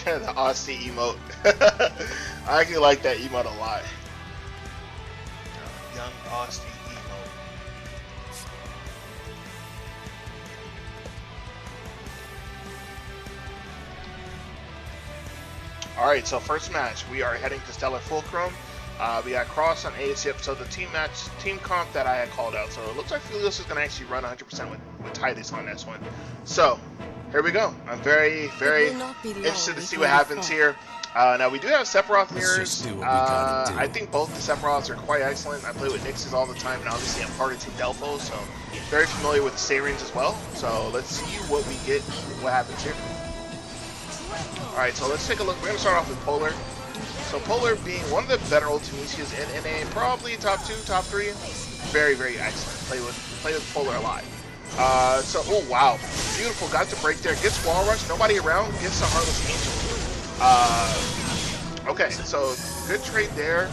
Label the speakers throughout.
Speaker 1: The Aussie emote. I actually like that emote a lot. Young Aussie emote. Alright, so first match, we are heading to Stellar Fulcrum. We got Cross on ASIP, so the team comp that I had called out. So it looks like Felios is going to actually run 100% with Titus on this one. So, here we go. I'm very, very interested to see what happens here. Now, we do have Sephiroth mirrors. I think both the Sephiroths are quite excellent. I play with Nixes all the time, and obviously I'm part of Team Delfos, so very familiar with the Sairens as well. So, let's see what we get, what happens here. Alright, so let's take a look. We're going to start off with Polar. So Polar being one of the better Ultimisias in NA, probably top 2, top 3. Very, very excellent. Play with Polar a lot. Oh wow, beautiful. Got the break there. Gets wall rush. Nobody around. Gets the Heartless Angel. Okay, so good trade there.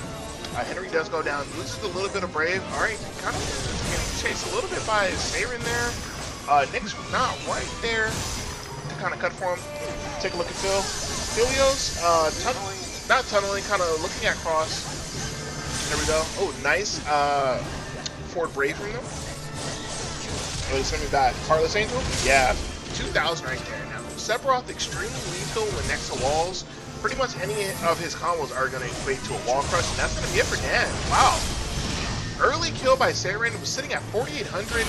Speaker 1: Henry does go down. Loses a little bit of Brave. All right, kind of getting chased a little bit by Saren there. Nick's not right there to kind of cut for him. Take a look at Phil. Filios, tunneling. Not tunneling, kind of looking at Cross. There we go. Oh, nice. Forward Brave from them. Oh, he's sending back. Heartless Angel? Yeah. 2,000 right there. Now, Sephiroth extremely lethal when next to walls. Pretty much any of his combos are going to equate to a wall crush, and that's going to be it for Dan. Wow. Early kill by Saren was sitting at 4,800.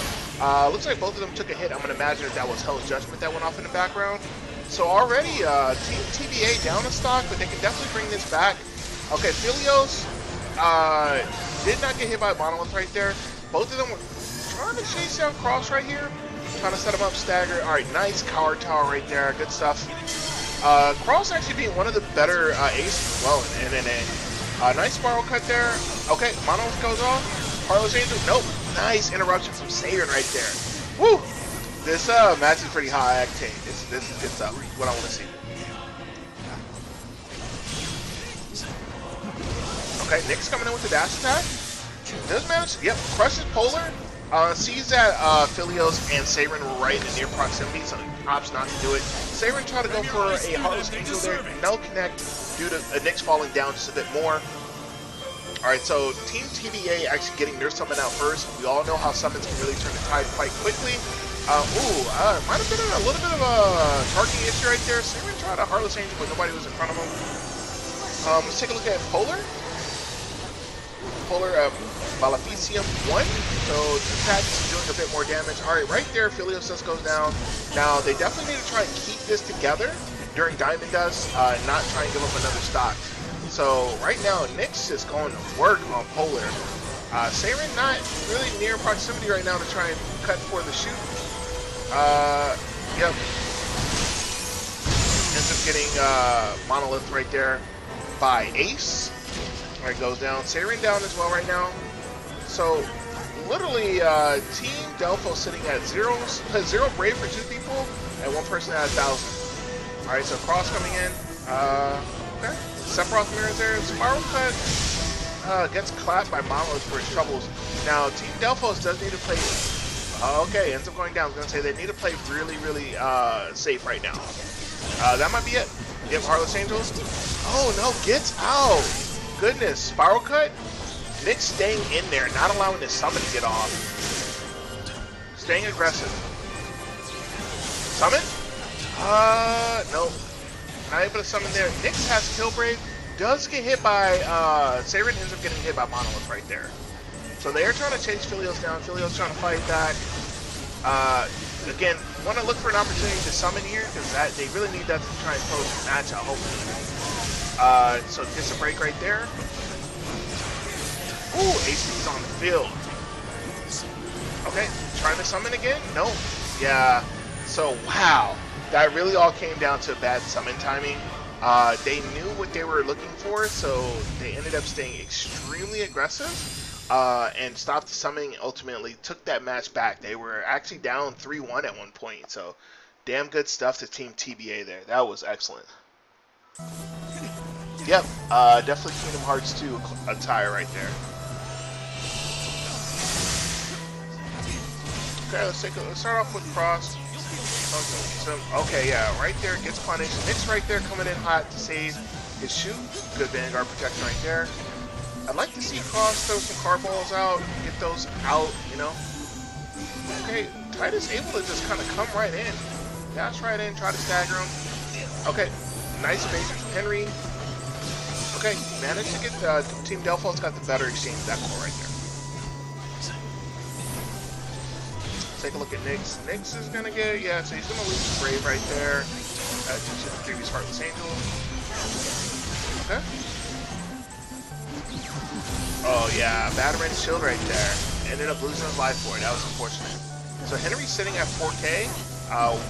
Speaker 1: Looks like both of them took a hit. I'm going to imagine that was Hell's Judgment that went off in the background. So already, Team TBA down a stock, but they can definitely bring this back. Okay, Filios did not get hit by a Monolith right there. Both of them were trying to chase down Cross right here. Trying to set him up stagger. Alright, nice Coward Tower right there. Good stuff. Cross actually being one of the better aces as well in NNA. Nice spiral cut there. Okay, Monolith goes off. Heartless Angel, nope. Nice interruption from Saren right there. Woo! This match is pretty high octane. This is good stuff. What I want to see. Okay, Nick's coming in with the dash attack. Does manage. Yep, crushes Polar. Sees that Filios and Saren were right in near proximity, so opts not to do it. Saren tried to go for a Heartless Angel there. No connect due to Nick's falling down just a bit more. Alright, so Team TBA actually getting their summon out first. We all know how summons can really turn the tide quite quickly. Might have been a little bit of a targeting issue right there. Saren tried a Heartless Angel, but nobody was in front of him. Let's take a look at Polar. Polar Maleficium 1. So two attacks doing a bit more damage. Alright, right there, Filios just goes down. Now, they definitely need to try and keep this together during Diamond Dust, not try and give up another stock. So right now, Nick's just going to work on Polar. Saren not really near proximity right now to try and cut for the shoot. Yep. Ends up getting Monolith right there by Ace. Alright, goes down. Saren down as well right now. So literally, Team Delfos sitting at zero Brave for 2 people, and 1 person at 1,000. Alright, so Cross coming in. Okay. Sephiroth mirrors there. Spiral Cut gets clapped by Monolith for his troubles. Now, Team Delfos does need to play. Okay, ends up going down. I was going to say they need to play really, really safe right now. That might be it. Yep, Heartless Angels. Oh, no, gets out. Goodness, Spiral Cut. Nick staying in there, not allowing his summon to get off. Staying aggressive. Summon? No. Not able to summon there. Nyx has Kill Brave. Does get hit by, Saren ends up getting hit by Monolith right there. So they are trying to chase Filios down. Filios trying to fight that. Again, want to look for an opportunity to summon here, because they really need that to try and close the match out, hopefully. So gets a break right there. Ooh, AC's on the field. Okay, trying to summon again? No. Yeah. So, wow. That really all came down to bad summon timing. They knew what they were looking for, so they ended up staying extremely aggressive and stopped the summoning, ultimately took that match back. They were actually down 3-1 at one point, so damn good stuff to Team TBA there. That was excellent. Yep, definitely Kingdom Hearts 2 attire right there. Okay, let's start off with Cross. Okay, yeah, right there gets punished. Nick's right there coming in hot to save his shoot. Good Vanguard protection right there. I'd like to see Cross throw some car balls out, get those out, you know. Okay, Titus able to just kind of come right in. Dash right in, try to stagger him. Okay, nice evasion from Henry. Okay, managed to get Team Delfos got the better exchange of that core right there. Take a look at Nyx. Nyx is gonna get, yeah, so he's gonna lose his Brave right there. Due to the previous Heartless Angel. Okay. Oh yeah, Batarang shield right there. Ended up losing his life for it. That was unfortunate. So Henry's sitting at 4K.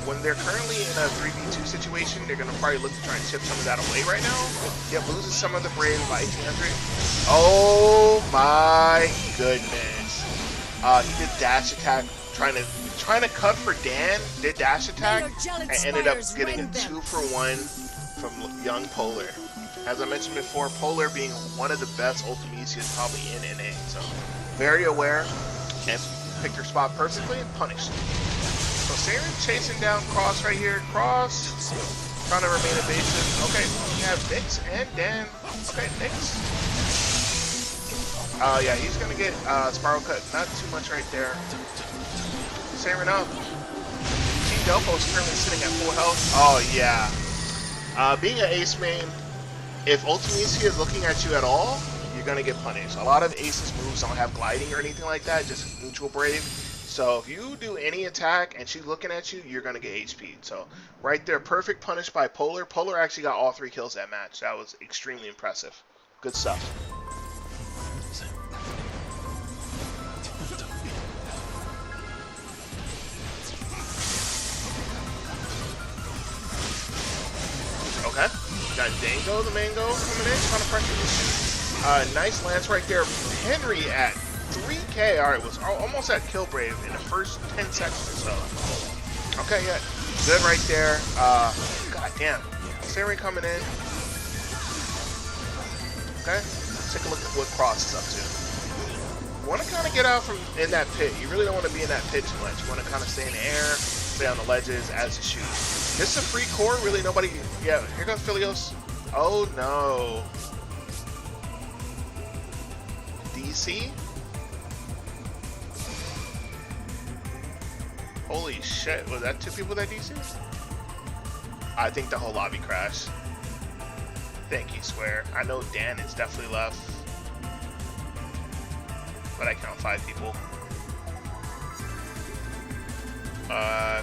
Speaker 1: When they're currently in a 3v2 situation, they're gonna probably look to try and chip some of that away right now. Yep, loses some of the Brave by 1800. Oh my goodness. He did dash attack, trying to cut for Dan. Did dash attack and ended up getting a 2-for-1 from young Polar. As I mentioned before, Polar being one of the best Ultimisias probably in NA. So very aware and picked her spot perfectly and punished. So Saren chasing down Cross right here. Cross trying to remain evasive. Okay, we have Nyx and Dan. Okay, Nyx. Yeah, he's gonna get Spiral Cut. Not too much right there. Saren up. Team Delfos currently sitting at full health. Oh yeah. Being an ace main, if Ultimisia is looking at you at all, you're gonna get punished. A lot of Ace's moves don't have gliding or anything like that, just neutral Brave. So if you do any attack and she's looking at you, you're gonna get HP'd. So right there, perfect punish by Polar. Polar actually got all 3 kills that match. That was extremely impressive. Good stuff. Okay, got Dango, the Mango coming in, trying to pressure the shoot. Nice lance right there. Henry at 3K. All right, was almost at Kill Brave in the first 10 seconds or so. Okay, yeah, good right there. God damn, Sari coming in. Okay, let's take a look at what Cross is up to. You want to kind of get out from in that pit. You really don't want to be in that pit too much. You want to kind of stay in the air, stay on the ledges as you shoot. This is a free core, really nobody, yeah, here comes Philios. Oh no. DC? Holy shit, was that 2 people that DC? I think the whole lobby crashed. Thank you, Square. I know Dan is definitely left. But I count 5 people.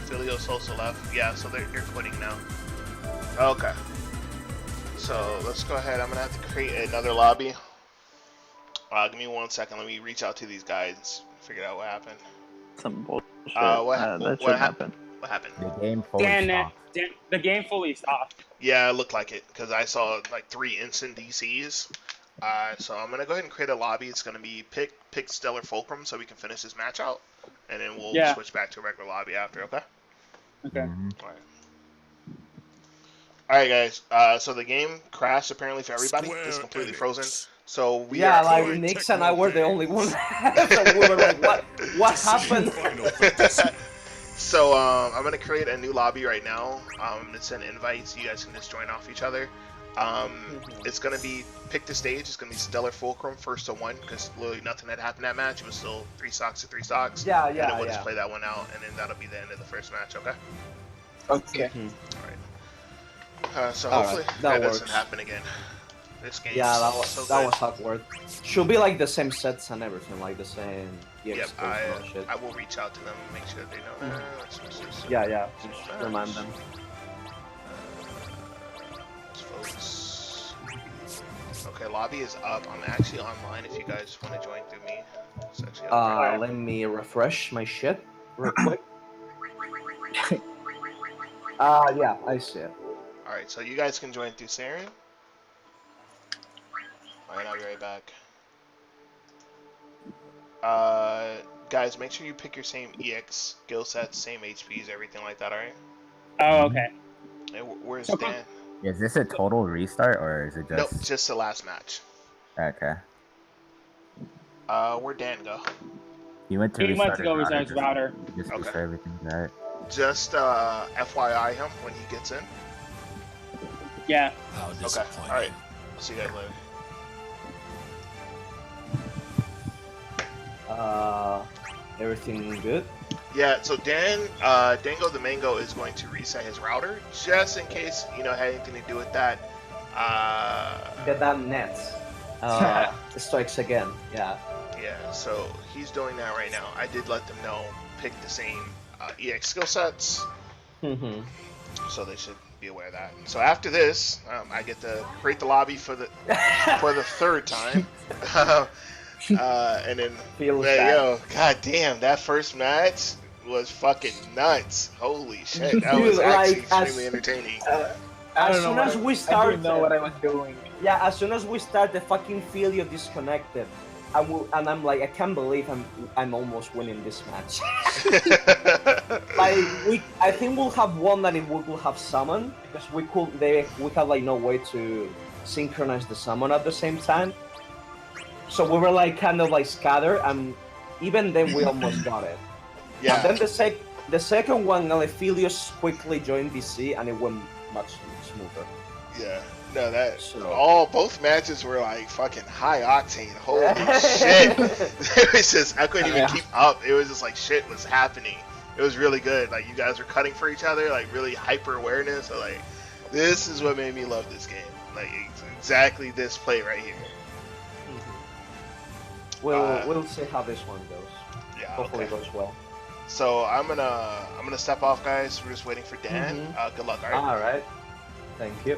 Speaker 1: Philios also left. Yeah, so they're quitting now. Okay. So let's go ahead. I'm gonna have to create another lobby. Give me 1 second. Let me reach out to these guys. Figure out what happened.
Speaker 2: Some bullshit.
Speaker 1: What happened? What happened?
Speaker 3: The game fully stopped.
Speaker 4: The game fully stopped.
Speaker 1: Yeah, it looked like it because I saw like 3 instant DCs. So I'm gonna go ahead and create a lobby. It's gonna be pick Stellar Fulcrum so we can finish this match out, and then we'll switch back to a regular lobby after. Okay.
Speaker 4: Okay.
Speaker 1: All right, guys. So the game crashed apparently for everybody. It's completely frozen. So we are
Speaker 5: like Nyx and I were the only ones. So we were like, what happened?
Speaker 1: So I'm gonna create a new lobby right now. I'm gonna send invites. You guys can just join off each other. It's gonna be pick the stage. It's gonna be Stellar Fulcrum first to 1 because literally nothing had happened that match. It was still 3 stocks to 3 stocks.
Speaker 5: Yeah.
Speaker 1: And then we'll just play that one out, and then that'll be the end of the first match. Okay.
Speaker 5: Okay.
Speaker 1: All right. So hopefully that doesn't happen again. This game.
Speaker 5: Yeah, that was
Speaker 1: so
Speaker 5: that was awkward. Should be like the same sets and everything, like the same.
Speaker 1: Yep. I will reach out to them and make sure they know that.
Speaker 5: Yeah. Remind them.
Speaker 1: Folks. Okay, lobby is up. I'm actually online if you guys want to join through me. It's actually up.
Speaker 5: Let me refresh my shit real quick. Yeah, I see it.
Speaker 1: Alright, so you guys can join through Saren. Alright, I'll be right back. Guys, make sure you pick your same EX skill sets, same HPs, everything like that, alright?
Speaker 4: Oh, okay.
Speaker 1: Hey, where's Dan?
Speaker 3: Is this a total restart or is it just?
Speaker 1: Nope, just the last match.
Speaker 3: Okay.
Speaker 1: Where'd Dan go?
Speaker 3: He went to
Speaker 4: He
Speaker 3: restart
Speaker 4: went to go restart his router.
Speaker 3: Just
Speaker 1: Okay.
Speaker 3: restart everything, right?
Speaker 1: just FYI him when he gets in.
Speaker 4: Yeah.
Speaker 1: Okay. All right. See you guys later.
Speaker 5: Everything good?
Speaker 1: Yeah. So Dango the Mango is going to reset his router just in case had anything to do with that.
Speaker 5: The damn nets. Strikes again. Yeah.
Speaker 1: Yeah. So he's doing that right now. I did let them know pick the same EX skill sets.
Speaker 5: Mm-hmm.
Speaker 1: So they should be aware of that. So after this, I get to create the lobby for the third time, and then god damn, that first match was fucking nuts. Holy shit, that was actually extremely entertaining.
Speaker 5: As soon as we started,
Speaker 2: I didn't know what I was doing.
Speaker 5: Yeah, as soon as we start, the fucking Filio disconnected. And I'm like, I can't believe I'm almost winning this match. I think we'll have won that if we will have summon, because we had like no way to synchronize the summon at the same time. So we were like kind of like scattered, and even then we almost got it.
Speaker 1: Yeah.
Speaker 5: And then the second one, Filius quickly joined DC, and it went much smoother.
Speaker 1: Yeah. No, both matches were like fucking high octane. Holy shit! It was just I couldn't even keep up. It was just like shit was happening. It was really good. Like you guys were cutting for each other, like really hyper awareness. So like this is what made me love this game. Like exactly this play right here.
Speaker 5: Mm-hmm. We'll see how this one goes.
Speaker 1: Yeah.
Speaker 5: Hopefully it goes well.
Speaker 1: So I'm gonna step off, guys. We're just waiting for Dan.
Speaker 5: Mm-hmm.
Speaker 1: Good luck. All right.
Speaker 5: All right. Thank you.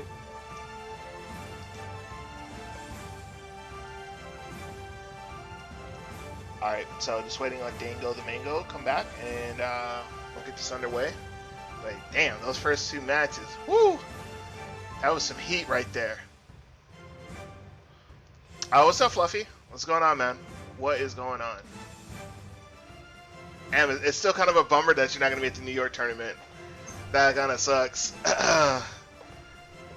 Speaker 1: Alright, so just waiting on Dango the Mango come back, and we'll get this underway. Like, damn, those first two matches, woo! That was some heat right there. What's up, Fluffy? What's going on, man? What is going on? Damn, it's still kind of a bummer that you're not going to be at the New York tournament. That kind of sucks.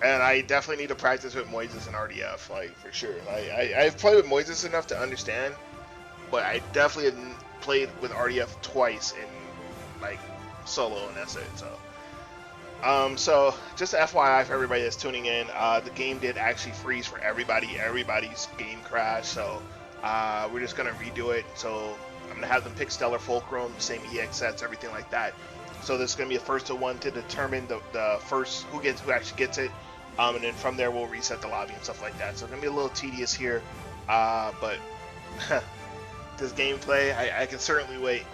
Speaker 1: And I definitely need to practice with Moises and RDF, like, for sure. Like, I've played with Moises enough to understand, but I definitely have played with RDF twice in like solo and essay. So just FYI for everybody that's tuning in, the game did actually freeze for everybody. Everybody's game crashed, so we're just gonna redo it. So I'm gonna have them pick Stellar Fulcrum, same EX sets, everything like that. So this is gonna be a first to one to determine the first who actually gets it, and then from there we'll reset the lobby and stuff like that. So it's gonna be a little tedious here, but. This gameplay, I can certainly wait.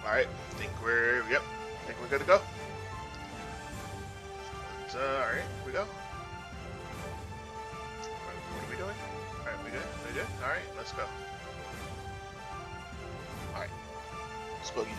Speaker 1: Alright, I think we're good to go. Alright, here we go. What are we doing? Alright, we good? We good? Alright, let's go. Alright. Spooky.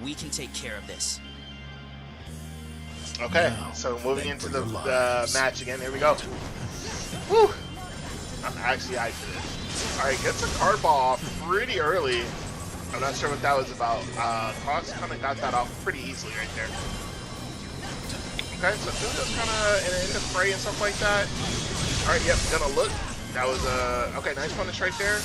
Speaker 6: We can take care of this.
Speaker 1: Okay, so moving into the match again. Here we go. Whew. I'm actually hyped for this. Alright, gets a card ball off pretty early. I'm not sure what that was about. Cross kind of got that off pretty easily right there. Okay, so Filio's kind of in the fray and stuff like that. Alright, yep, gonna look. That was okay, nice punish right there.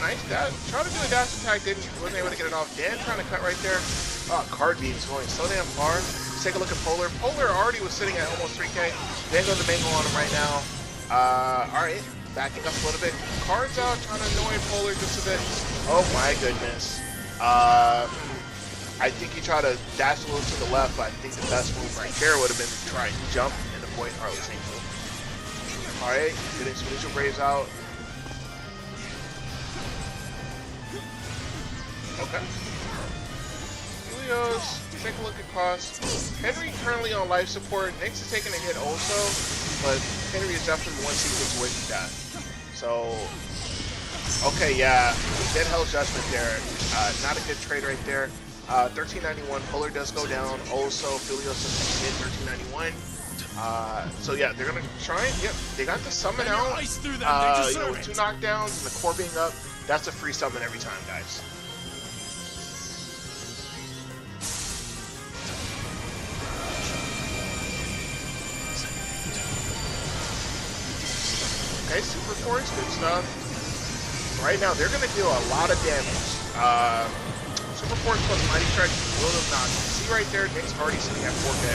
Speaker 1: Nice dash. Trying to do a dash attack, wasn't able to get it off. Dan trying to cut right there. Oh, card beams going so damn far. Let's take a look at Polar. Polar already was sitting at almost 3K. Dan goes the Mango on him right now. Alright, backing up a little bit. Cards out, trying to annoy Polar just a bit. Oh my goodness. I think he tried to dash a little to the left, but I think the best move right there would have been to try and jump and avoid Harley's Angel. Alright, getting some neutral Braves out. Okay. Helios, take a look at cost. Henry currently on life support. Nyx is taking a hit also, but Henry is definitely one sequence away from that. So, okay, yeah, dead hell judgment there. Not a good trade right there. 1391, Polar does go down. Also, Helios does hit 1391. So yeah, they're gonna try and, yep, they got the summon out. You know, with 2 knockdowns and the core being up, that's a free summon every time, guys. Okay, Super Force, good stuff. Right now, they're going to deal a lot of damage. Super Force plus Mighty Strike will have not. See right there, Nyx already sitting at 4K.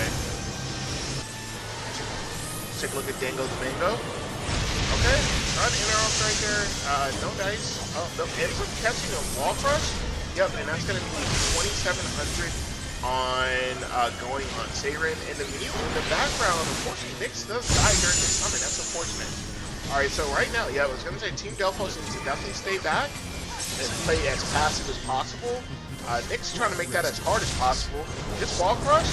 Speaker 1: Let's take a look at Dango the Mango. Okay, trying to interrupt right there. No dice. Oh, no, ends up catching a Wall Crush. Yep, and that's going to be 2,700 on going on Seirin. In the background, unfortunately, Nyx does die during the summon. That's unfortunate. Alright, so right now, yeah, I was going to say Team Delfos needs to definitely stay back and play as passive as possible. Nyx trying to make that as hard as possible. Gets Wall Crush,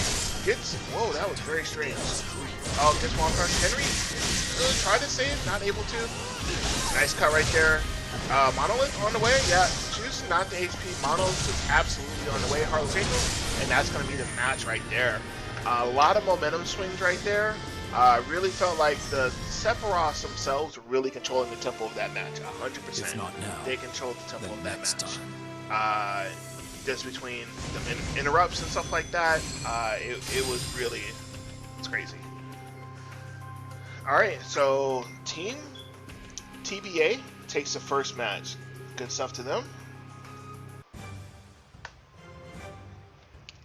Speaker 1: gets, whoa, that was very strange. Oh, gets Wall Crush. Henry tried to save, not able to. Nice cut right there. Monolith on the way, yeah, choosing not the HP. Monolith is absolutely on the way. Harley's Angel, and that's going to be the match right there. A lot of momentum swings right there. Really felt like the Sephiroths themselves were really controlling the tempo of that match, 100%. They controlled the tempo of that match. Just between the interrupts and stuff like that, it was really, it's crazy. Alright, so Team TBA takes the first match. Good stuff to them.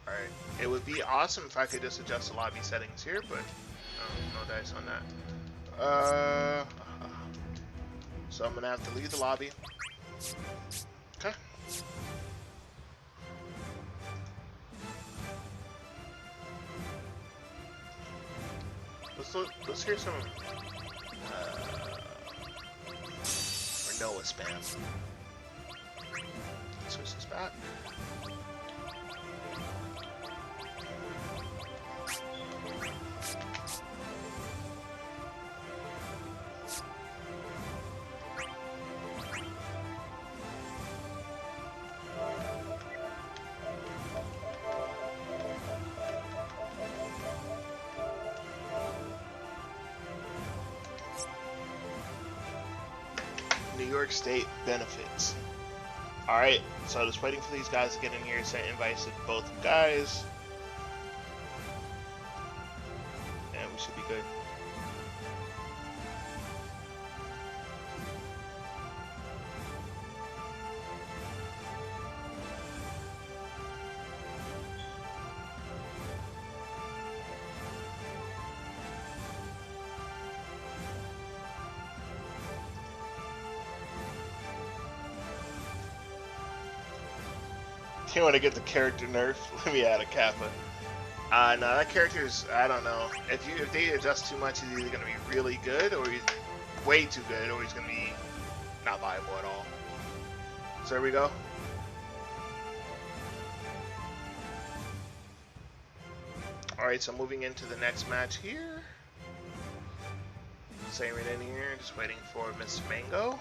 Speaker 1: Alright, it would be awesome if I could just adjust the lobby settings here, but no dice on that. So I'm gonna have to leave the lobby. Okay. Let's hear some Noah spam. Switch this back. New York State benefits. Alright, so just waiting for these guys to get in here, sent invites to both guys. And we should be good. You want to get the character nerf? Let me add a Kappa. No, that character's, I don't know. If they adjust too much, he's either going to be really good, or he's way too good, or he's going to be not viable at all. So there we go. Alright, so moving into the next match here. Seirin in here, just waiting for Miss Mango.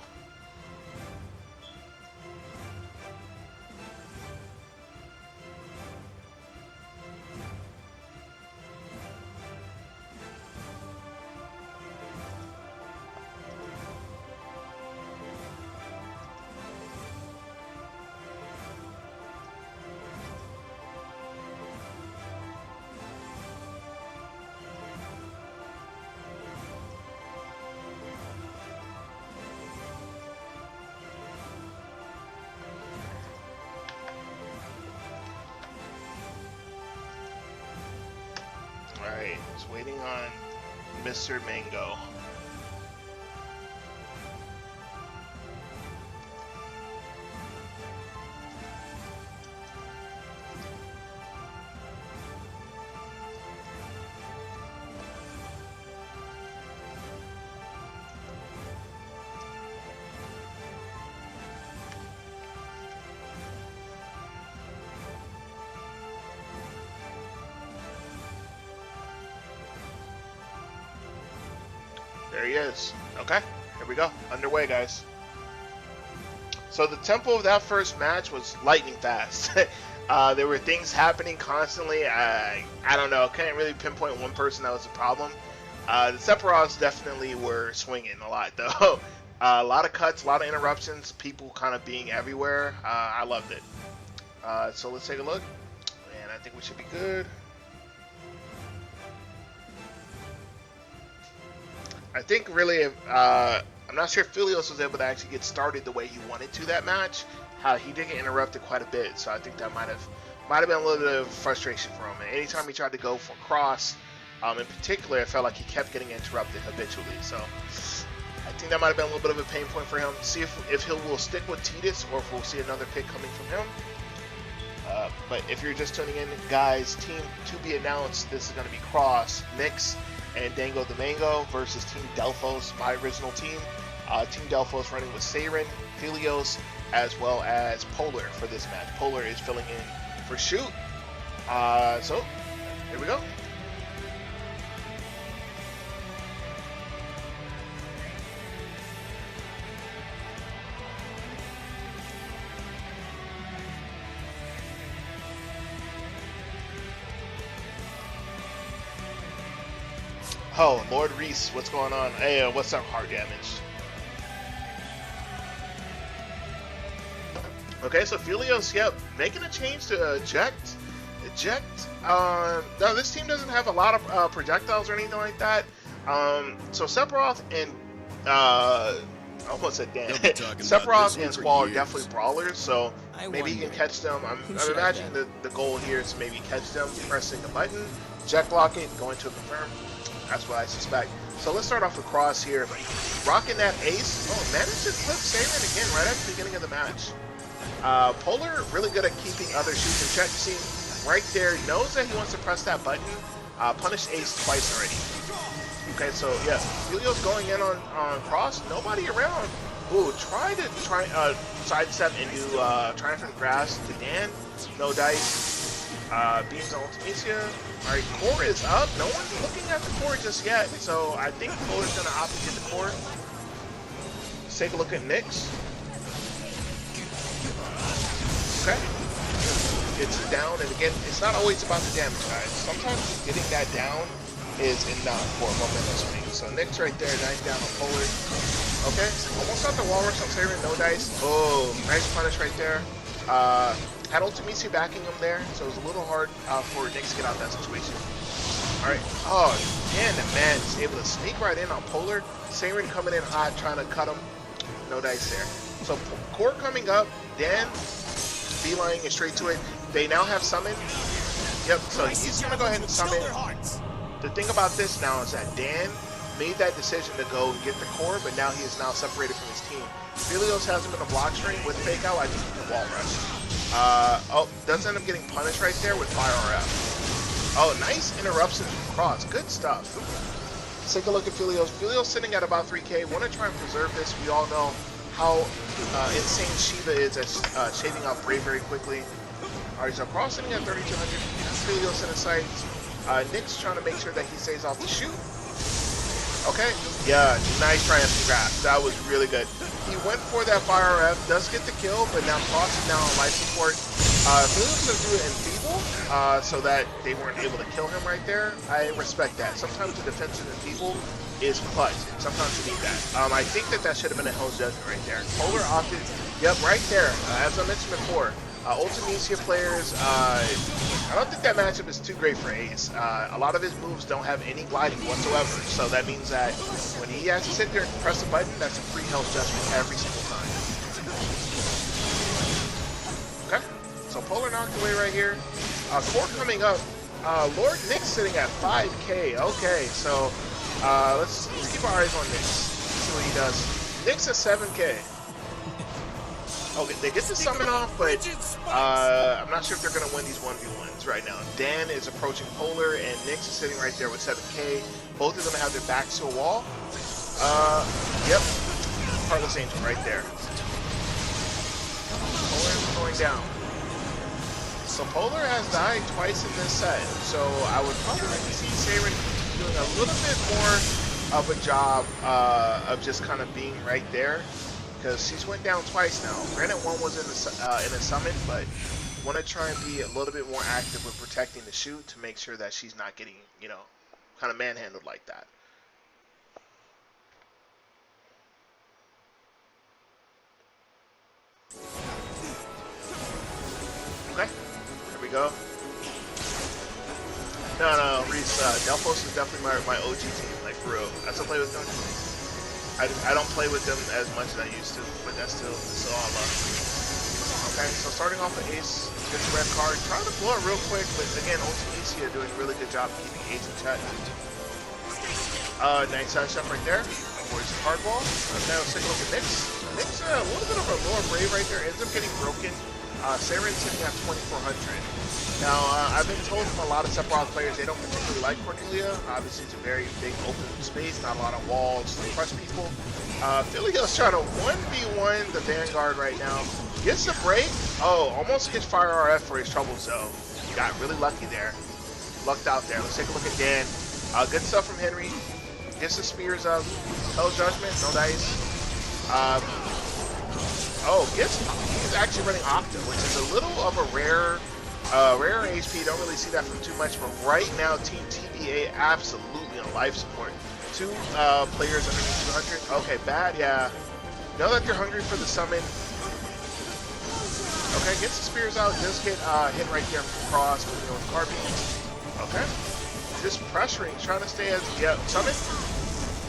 Speaker 1: was waiting on Mr. Mango. There he is. Okay, here we go. Underway, guys. So the tempo of that first match was lightning fast. There were things happening constantly. I don't know. Can't really pinpoint one person that was the problem. The Sephiroths definitely were swinging a lot, though. A lot of cuts, a lot of interruptions, people kind of being everywhere. I loved it. So let's take a look. And I think we should be good. I think really, I'm not sure if Philios was able to actually get started the way he wanted to that match. How he did get interrupted quite a bit, so I think that might have been a little bit of frustration for him. And anytime he tried to go for cross, in particular, it felt like he kept getting interrupted habitually. So I think that might have been a little bit of a pain point for him. See if he will stick with Tidus or if we'll see another pick coming from him. But if you're just tuning in, guys, team to be announced. This is going to be Cross, Nyx, and Dango the Mango versus Team Delfos, my original team. Team Delfos running with Seirin, Philios, as well as Polar for this match. Polar is filling in for Shoot. So, here we go. Oh, Lord Reese, what's going on? Hey, what's up, Heart Damage? Okay, so Philios, yep, making a change to eject. No, this team doesn't have a lot of projectiles or anything like that. So Sephiroth and I almost said Dan. Sephiroth and Squall are definitely brawlers, so maybe he can catch them. I'm imagining the goal here is to maybe catch them, pressing a button, jet block it, going to a confirm. That's what I suspect. So let's start off with Cross here. Rocking that ace. Oh, managed to clip Seirin again right at the beginning of the match. Polar really good at keeping other shoots in check. You see, right there, knows that he wants to press that button. Punished ace twice already. Okay, so yeah, Philios going in on Cross. Nobody around. Ooh, try sidestep into Triumphant Grasp to Dan. No dice. Beams on Ultimisia. Alright, core is up. No one's looking at the core just yet, so I think Polar's gonna opt to get the core. Let's take a look at Nyx. Okay. It's down, and again, it's not always about the damage, guys. Sometimes getting that down is enough for a momentum swing. So Nyx right there, nice down on Polar. Okay, almost got the Walrus on Seirin, no dice. Oh, nice punish right there. Had Ultimisia backing him there, so it was a little hard for Nyx to get out of that situation. Alright, oh, Dan, the man is able to sneak right in on Polar. Seirin coming in hot, trying to cut him. No dice there. So, core coming up, Dan beelining it straight to it. They now have summon. Yep, so he's going to go ahead and summon. The thing about this now is that Dan made that decision to go and get the core, but now he is now separated from his team. Philios has him in a block string with fake out. I think he can wall rush. Oh, does end up getting punished right there with Fire RF. Oh, nice interruptions from Cross. Good stuff. Let's take a look at Philios. Philios sitting at about 3k. Want to try and preserve this. We all know how insane Shiva is at shading out Brave very quickly. Alright, so Cross sitting at 3200. Philios in his sights. Nyx trying to make sure that he stays off the shoot. Okay, yeah, nice Triumphant Grasp. That was really good. He went for that Fire RF, does get the kill, but now Cross is now on life support. Philios does do it Enfeeble, so that they weren't able to kill him right there. I respect that. Sometimes the defensive Enfeeble is clutch, and sometimes you need that. I think that should have been a Hell's Judgment right there. Polar opted, yep, right there. As I mentioned before, Ultimisia players, I don't think that matchup is too great for Ace. A lot of his moves don't have any gliding whatsoever, so that means that when he has to sit there and press a button, that's a free Hell's Judgment every single time. Okay, so Polar knocked away right here. Core coming up. Lord Nick's sitting at 5K. Okay, so let's keep our eyes on Nick. See what he does. Nick's at 7K. Okay, they get the summon off, but I'm not sure if they're going to win these 1v1s right now. Dan is approaching Polar, and Nyx is sitting right there with 7K. Both of them have their backs to a wall. Yep. Heartless Angel right there. Polar is going down. So Polar has died twice in this set, so I would probably like to see Saren doing a little bit more of a job of just kind of being right there. Because she's went down twice now. Granted, one was in a summon, but want to try and be a little bit more active with protecting the shoot to make sure that she's not getting, you know, kind of manhandled like that. Okay, there we go. No, Reese, Delfos is definitely my OG team, like for real. I still play with them. I don't play with them as much as I used to, but that's still all love. Okay, so starting off with Ace, gets a red card. Trying to blow it real quick, but again, Dissidia doing a really good job keeping Ace in check. Nice side step right there. Avoids the hardball. Now let's take a look at Nyx. Nyx, a little bit of a lower brave right there, ends up getting broken. Saren's sitting at 2400. Now, I've been told from a lot of Sephiroth players they don't particularly like Cornelia. Obviously, it's a very big open space, not a lot of walls to crush people. Filio's trying to 1v1 the Vanguard right now. Gets the break. Oh, almost gets Fire RF for his trouble zone. Got really lucky there. Lucked out there. Let's take a look at Dan. Good stuff from Henry. Gets the spears up. Hell's Judgment, no dice. He's actually running Octa, which is a little of a rare HP. Don't really see that from too much, but right now Team TBA absolutely on life support. 2 players underneath 200. Okay, bad, yeah. Know that they're hungry for the summon. Okay, gets the spears out. Does get hit right there from cross with Carbine. Okay, just pressuring, trying to stay as summon.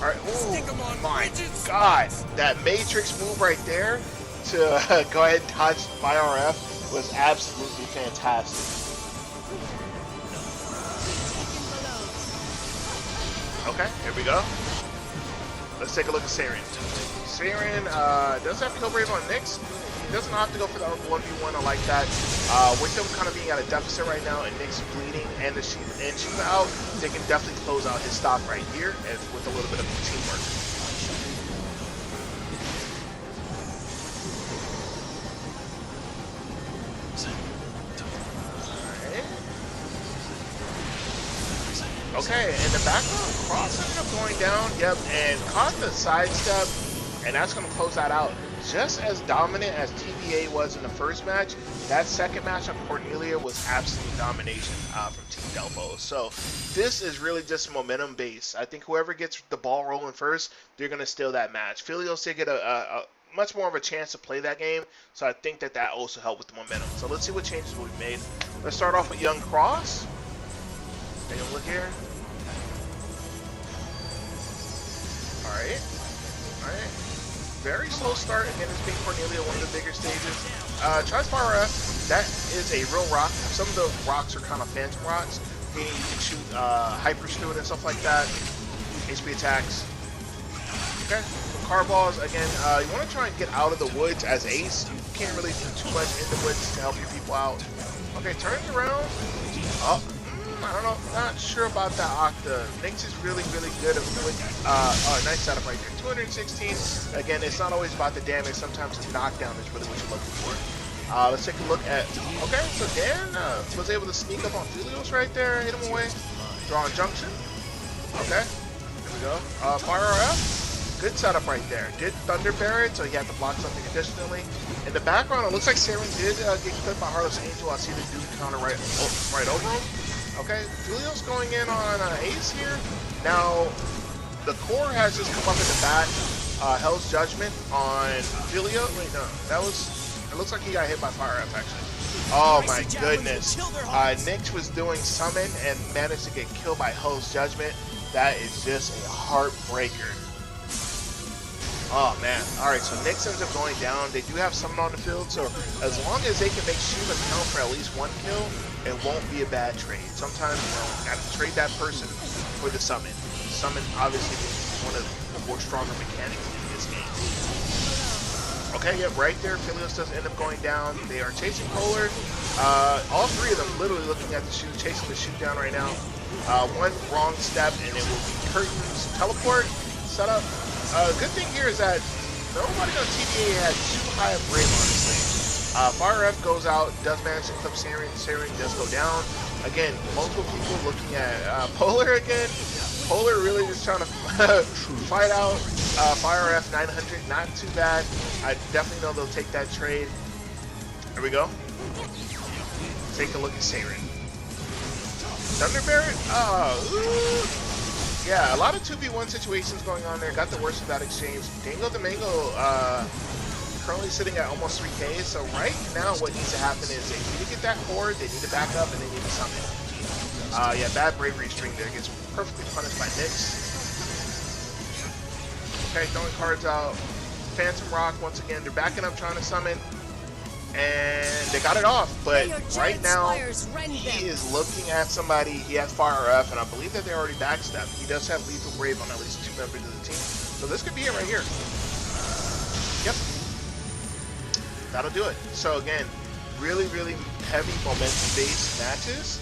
Speaker 1: All right. Oh my God, that Matrix move right there to go ahead and dodge Fire RF was absolutely fantastic. Okay, here we go. Let's take a look at Saren. Saren does have Kill Brave on Nyx. He doesn't have to go for the 1v1 or like that. With them kind of being at a deficit right now and Nyx bleeding and Shiva out, they can definitely close out his stock right here and with a little bit of teamwork. Okay, in the background, Cross ended up going down, yep, and caught the sidestep, and that's going to close that out. Just as dominant as TBA was in the first match, that second match on Cornelia was absolute domination from Team Delfos. So this is really just momentum base. I think whoever gets the ball rolling first, they're going to steal that match. Filios did get a much more of a chance to play that game, so I think that also helped with the momentum. So let's see what changes we've made. Let's start off with Young Cross. Take a look here. Alright. Very slow start, again, it's being Cornelia, one of the bigger stages. Tries Fire RF, that is a real rock. Some of the rocks are kind of phantom rocks, meaning you can shoot hyper through it and stuff like that. HP attacks. Okay, car balls, again, you want to try and get out of the woods as Ace. You can't really do too much in the woods to help your people out. Okay, turning around. Oh. I don't know, not sure about that Octa. Nyx is really good with, nice setup right there. 216, again, it's not always about the damage, sometimes the knockdown is really what you're looking for. Let's take a look at, okay, so Dan was able to sneak up on Filios right there, hit him away, draw on Junction. Okay, there we go. Fire RF, good setup right there. Did Thunder Barret, so he had to block something additionally. In the background, it looks like Saren did get clipped by Heartless Angel. I see the dude counter right over him. Okay, Julio's going in on Ace here. Now, the core has just come up in the back. Hell's Judgment on Julio. Wait, no, it looks like he got hit by Fire F actually. Oh my goodness. Nyx was doing summon and managed to get killed by Hell's Judgment. That is just a heartbreaker. Oh man. Alright, so Nyx ends up going down. They do have summon on the field, so as long as they can make Shiva count for at least 1 kill, it won't be a bad trade. Sometimes, you know, gotta trade that person for the summon. Summon obviously is one of the more stronger mechanics in this game. Okay, yep, right there, Philios does end up going down. They are chasing Polar. All three of them literally looking at the shoot, chasing the shoot down right now. One wrong step and it will be Curtain's teleport setup. Good thing here is that nobody on TBA had too high of Brave, honestly. Fire F goes out, does manage to clip Saren. Saren does go down. Again, multiple people looking at Polar again. Polar really just trying to fight out Fire F 900. Not too bad. I definitely know they'll take that trade. Here we go. Take a look at Saren. Thunder Barret? Yeah, a lot of 2v1 situations going on there. Got the worst of that exchange. Dango the Mango currently sitting at almost 3k. So right now what needs to happen is they need to get that core, they need to back up, and they need to summon. Yeah, bad bravery string there. Gets perfectly punished by Nyx. Okay, throwing cards out. Phantom Rock, once again, they're backing up trying to summon. And they got it off, but right now he is looking at somebody. He has Fire F, and I believe that they already backstepped. He does have Lethal Brave on at least 2 members of the team, so this could be it right here. Yep, that'll do it. So again, really heavy momentum-based matches.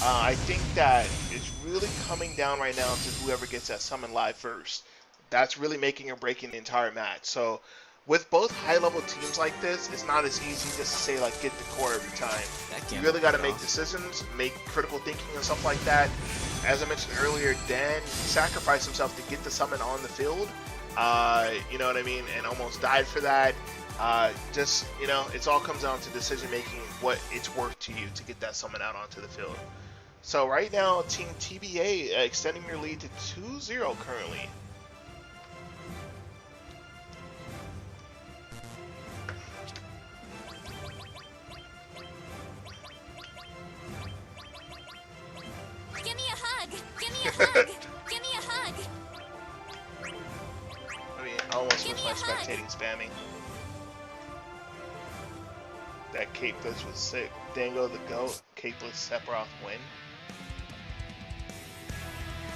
Speaker 1: I think that it's really coming down right now to whoever gets that summon live first. That's really making or breaking the entire match. So with both high-level teams like this, it's not as easy just to say, like, get the core every time. You really got to make decisions, make critical thinking and stuff like that. As I mentioned earlier, Dan sacrificed himself to get the summon on the field. You know what I mean? And almost died for that. Just, you know, it all comes down to decision-making, what it's worth to you to get that summon out onto the field. So right now, Team TBA extending their lead to 2-0 currently.
Speaker 2: Give me a hug!
Speaker 1: I mean, I almost missed my spectating spamming. That Cape Blitz was sick. Dango the GOAT, Cape Blitz Sephiroth win.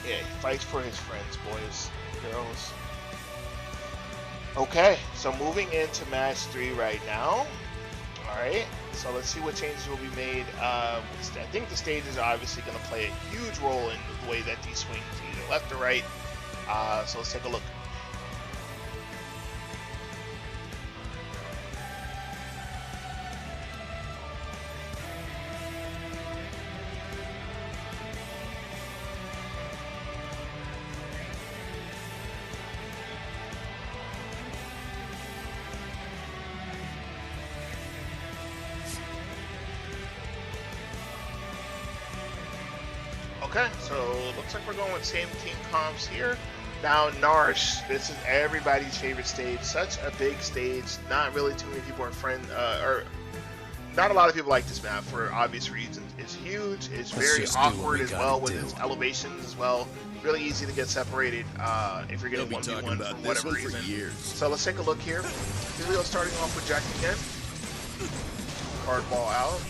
Speaker 1: Yeah, he fights for his friends, boys, girls. Okay, so moving into match 3 right now. Alright, so let's see what changes will be made. I think the stages are obviously going to play a huge role in the way that these swings either left or right. So let's take a look. Okay, so looks like we're going with same team comps here. Now Narsh, this is everybody's favorite stage. Such a big stage. Not really too many people are or not a lot of people like this map for obvious reasons. It's huge. It's very awkward as well with its elevations as well. Really easy to get separated if you're getting 1v1 for whatever reason. So let's take a look here. Julio starting off with Jack again. Hard ball out.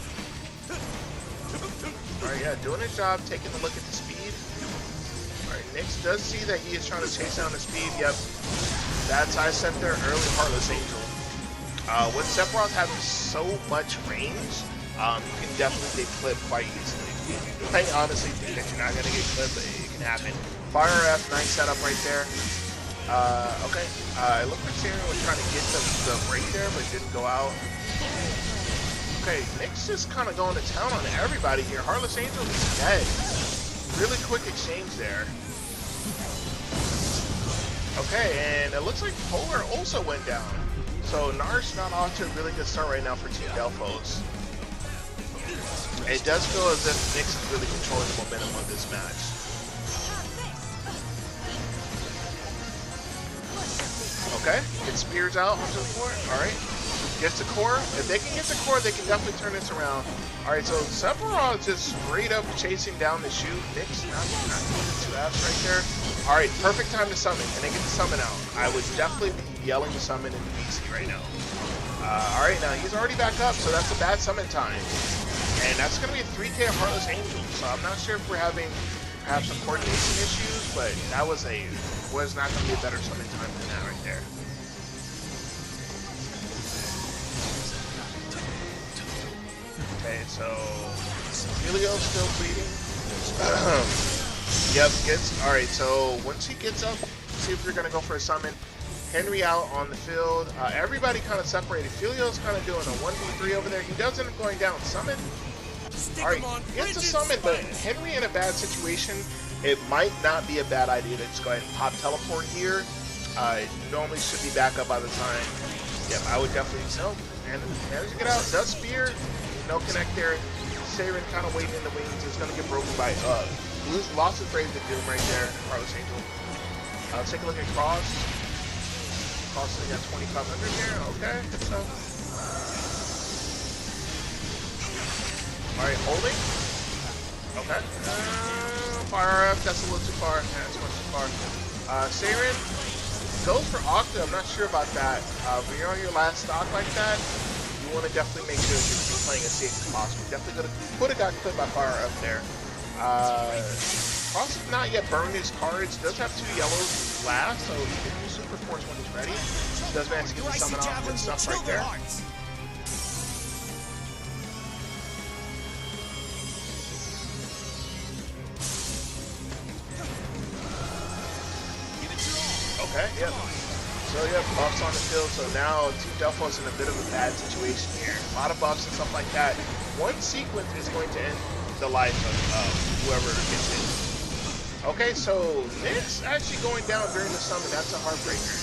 Speaker 1: Alright, yeah, doing his job, taking a look at the speed. Alright, Nyx does see that he is trying to chase down the speed. Yep. Bad side step there, early Heartless Angel. With Sephiroth having so much range, you can definitely get clipped quite easily. I honestly think that you're not going to get clipped, but it can happen. Fire F, nice setup right there. Okay. It looked like Saren was trying to get the break there, but didn't go out. Okay, Nyx just kind of going to town on everybody here. Heartless Angel is dead. Really quick exchange there. Okay, and it looks like Polar also went down. So Narsh not off to a really good start right now for Team Delfos. It does feel as if Nyx is really controlling the momentum of this match. Okay, get spears out onto the floor. Alright. Gets the core. If they can get the core, they can definitely turn this around. Alright, so Sephiroth just straight up chasing down the shoot. Nyx not doing it too abs right there. Alright, perfect time to summon, and they get the summon out. I would definitely be yelling to summon in the BC right now. Alright, now he's already back up, so that's a bad summon time. And that's going to be a 3K of Heartless Angel. So I'm not sure if we're having perhaps some coordination issues, but that was not going to be a better summon time than that right there. Okay, so Helio's still bleeding. Yep, alright, so once he gets up, see if we're going to go for a summon. Henry out on the field. Everybody kind of separated. Filio's kind of doing a 1v3 over there. He does end up going down. Summon. Alright, he gets a summon, but Henry in a bad situation. It might not be a bad idea to just go ahead and pop teleport here. It normally should be back up by the time. Yep, I would definitely. No, and managed to get out. Does spear. No connect there. Siren kind of waiting in the wings. It's going to get broken by lost his Brave to Doom right there. Carlos Angel. Let's take a look at Cross. Cross sitting at 2,500 here. Okay, so. Alright, holding. Okay. Fire up. That's a little too far. Yeah, that's much too far. Siren goes for Octa. I'm not sure about that. When you're on your last stock like that, you want to definitely make sure that you're playing as safe as possible. Definitely would have got clipped by Fire up there. Cross has not yet burned his cards. Does have 2 yellows last, so he can use Super Force when he's ready. Does manage to get the summon off. Good stuff right there. Okay, yep. So yeah, buffs on the field. So now Team Delfos in a bit of a bad situation here. A lot of buffs and stuff like that. One sequence is going to end the life of whoever gets it. Okay, so Nick's actually going down during the summon. That's a heartbreaker.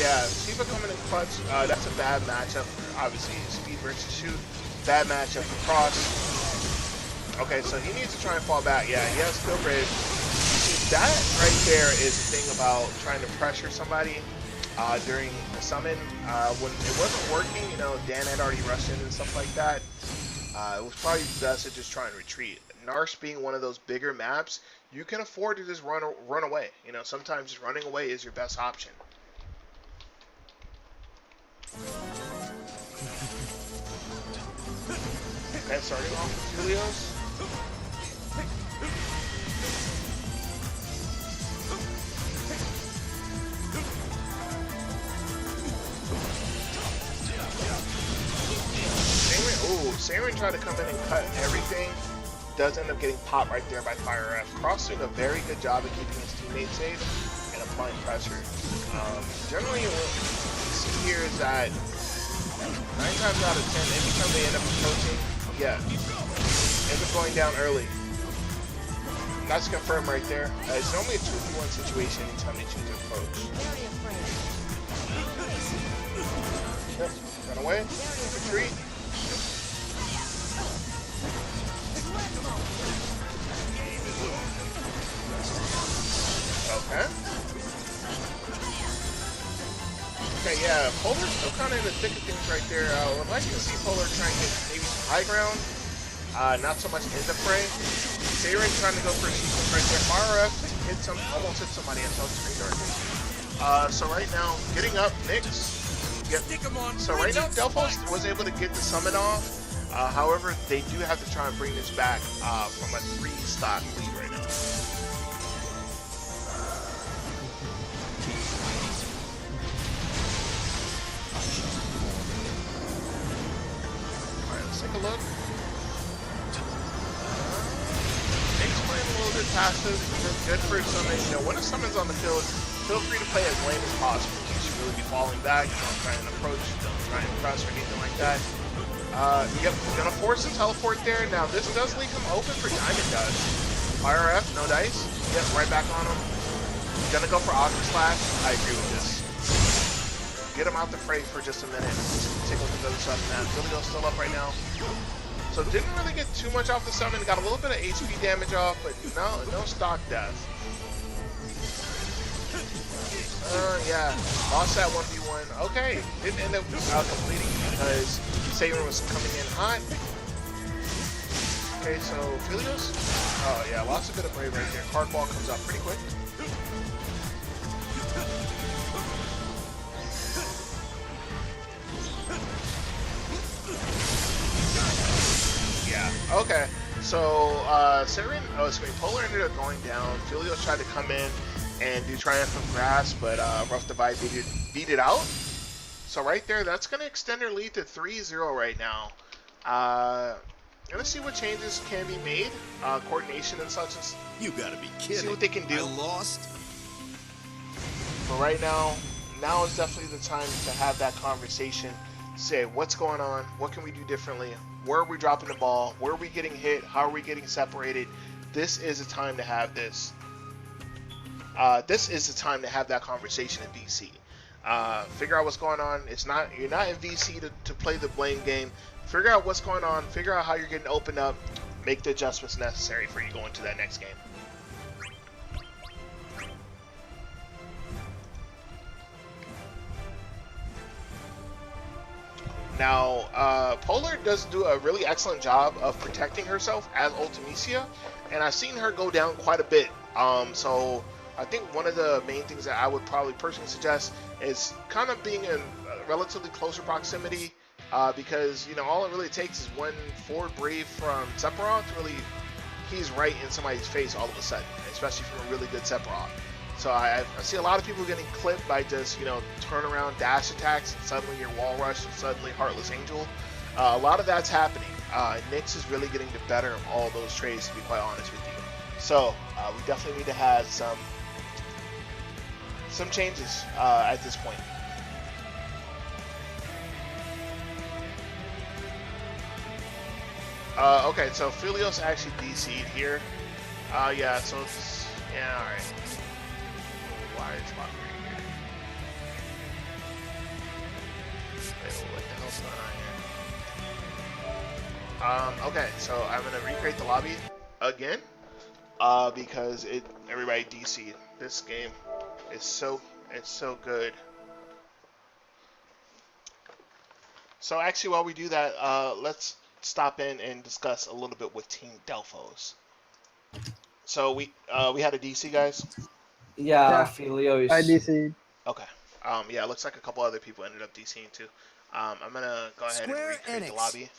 Speaker 1: Yeah, Shiva coming in clutch. That's a bad matchup. Obviously, speed versus shoot. Bad matchup for Cross. Okay, so he needs to try and fall back. Yeah, he has Still Brave. That right there is the thing about trying to pressure somebody during the summon. When it wasn't working, you know, Dan had already rushed in and stuff like that. It was probably best to just try and retreat. Narsh being one of those bigger maps, you can afford to just run away. You know, sometimes just running away is your best option. Okay, starting off with Julios. Siren tried to come in and cut everything. Does end up getting popped right there by Fire F. Cross doing a very good job of keeping his teammates safe and applying pressure. Generally, what you see here is that 9 times out of 10, anytime they end up approaching, end up going down early. That's confirmed right there. It's normally a 2v1 situation anytime they choose to approach. Yep, run away, retreat. Okay. Okay, yeah, Polar's still kind of in the thick of things right there. I would like to see Polar try and get maybe some high ground. Not so much in the fray. Siren trying to go for a sequence right there. Mara almost hit somebody and fell screen darkness. So right now, getting up, Nyx. Yep. So right now, Delfos was able to get the summon off. However, they do have to try and bring this back from a 3-stock lead right now. Alright, let's take a look. Nate's playing a little bit passive. Good for summon. You know, when a summon's on the field, feel free to play as lame as possible. You should really be falling back. Don't try and approach. Don't try and press or anything like that. Yep, gonna force a teleport there. Now this does leave him open for Diamond Dust. Fire F, no dice. Yep, right back on him. Gonna go for Aqua Slash. I agree with this. Get him out the fray for just a minute. Take a look at the other stuff. Now, Julio's still up right now. So didn't really get too much off the summon. Got a little bit of HP damage off, but no stock death. Yeah, lost that 1v1. Okay, didn't end up completing because Siren was coming in hot. Okay, so Filios. Oh yeah, lost a bit of Brave right there. Card ball comes out pretty quick. Yeah. Okay. So Polar ended up going down. Filios tried to come in and do Triumphant Grasp, but Rough Divide beat it out. So right there, that's going to extend their lead to 3-0 right now. Gonna see what changes can be made, coordination and such.
Speaker 7: You gotta be kidding.
Speaker 1: See what they can do.
Speaker 7: I lost?
Speaker 1: But right now is definitely the time to have that conversation. Say what's going on, what can we do differently, where are we dropping the ball, where are we getting hit, how are we getting separated. This is a time to have this. This is the time to have that conversation in VC. Figure out what's going on. You're not in VC to play the blame game. Figure out what's going on. Figure out how you're getting opened up. Make the adjustments necessary for you going to that next game. Now, Polar does do a really excellent job of protecting herself as Ultimisia, and I've seen her go down quite a bit. So I think one of the main things that I would probably personally suggest is kind of being in a relatively closer proximity, because all it really takes is one forward brave from Sephiroth to really, he's right in somebody's face all of a sudden, especially from a really good Sephiroth. So I see a lot of people getting clipped by just, turn around dash attacks and suddenly you're wall rush and suddenly Heartless Angel. A lot of that's happening. Nyx is really getting the better of all those trades, to be quite honest with you. So we definitely need to have some changes at this point. Okay, so Filios actually DC'd here. Yeah, so it's, yeah, alright. Why is locked right here? Wait, what the hell's going on here? Okay, so I'm gonna recreate the lobby again, because everybody DC'd. This game is so good. So actually, while we do that, let's stop in and discuss a little bit with Team Delfos. So we had a DC, guys.
Speaker 5: Yeah, Filios.
Speaker 8: I DC.
Speaker 1: Okay. Yeah, it looks like a couple other people ended up DCing too. I'm gonna go ahead
Speaker 7: Square
Speaker 1: and recreate
Speaker 7: Enix.
Speaker 1: the lobby.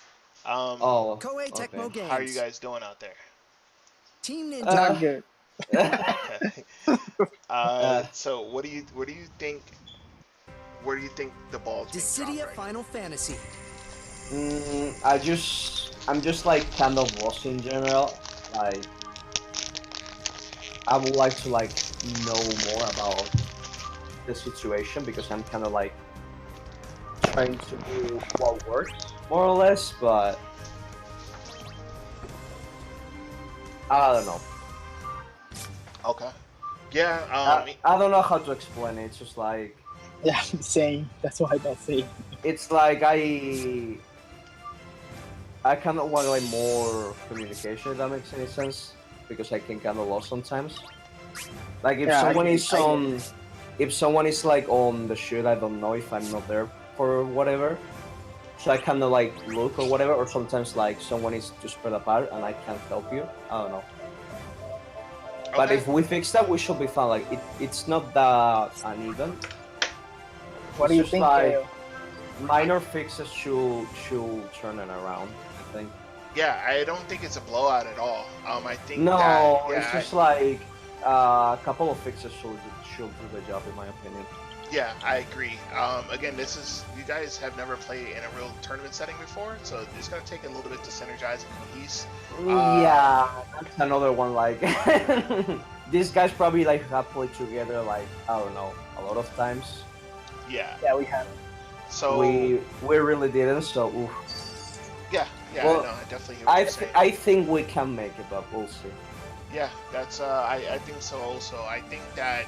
Speaker 7: Koei Tecmo
Speaker 5: okay.
Speaker 7: Games.
Speaker 1: How are you guys doing out there?
Speaker 7: Team Ninja.
Speaker 8: Not good.
Speaker 1: So what do you think? Where do you think the ball's being
Speaker 7: Dissidia
Speaker 1: dropped right
Speaker 7: Final Fantasy.
Speaker 5: I'm just like kind of lost in general. Like, I would like to know more about the situation, because I'm kind of like trying to do what works more or less, but I don't know.
Speaker 1: now? Okay. Yeah.
Speaker 5: I don't know how to explain it. It's just like,
Speaker 8: Yeah, same. That's why I don't say.
Speaker 5: it's like I kind of want like more communication, if that makes any sense, because I can kind of lost sometimes. Like if
Speaker 8: Yeah,
Speaker 5: if someone is like on the shoot, I don't know if I'm not there for whatever. So I kind of like look or whatever, or sometimes like someone is just spread apart and I can't help you. I don't know. But
Speaker 1: okay.
Speaker 5: if we fix that, we should be fine. Like it's not that uneven.
Speaker 8: What do
Speaker 5: It's
Speaker 8: you
Speaker 5: just
Speaker 8: think?
Speaker 5: like
Speaker 8: Kale?
Speaker 5: minor fixes should turn it around, I think.
Speaker 1: Yeah, I don't think it's a blowout at all. I think
Speaker 5: No,
Speaker 1: that, yeah,
Speaker 5: it's just like a couple of fixes should do the job, in my opinion.
Speaker 1: yeah, I agree. Again, you guys have never played in a real tournament setting before, so it's gonna take a little bit to synergize and cohese.
Speaker 5: Yeah, that's another one. Like these guys probably like have played together, like I don't know, a lot of times.
Speaker 1: Yeah.
Speaker 8: Yeah, we have.
Speaker 1: So
Speaker 5: We really didn't. So oof.
Speaker 1: yeah,
Speaker 5: Well,
Speaker 1: I know, I definitely hear what you're saying.
Speaker 5: I think we can make it, but we'll see.
Speaker 1: Yeah, that's I think so also. I think that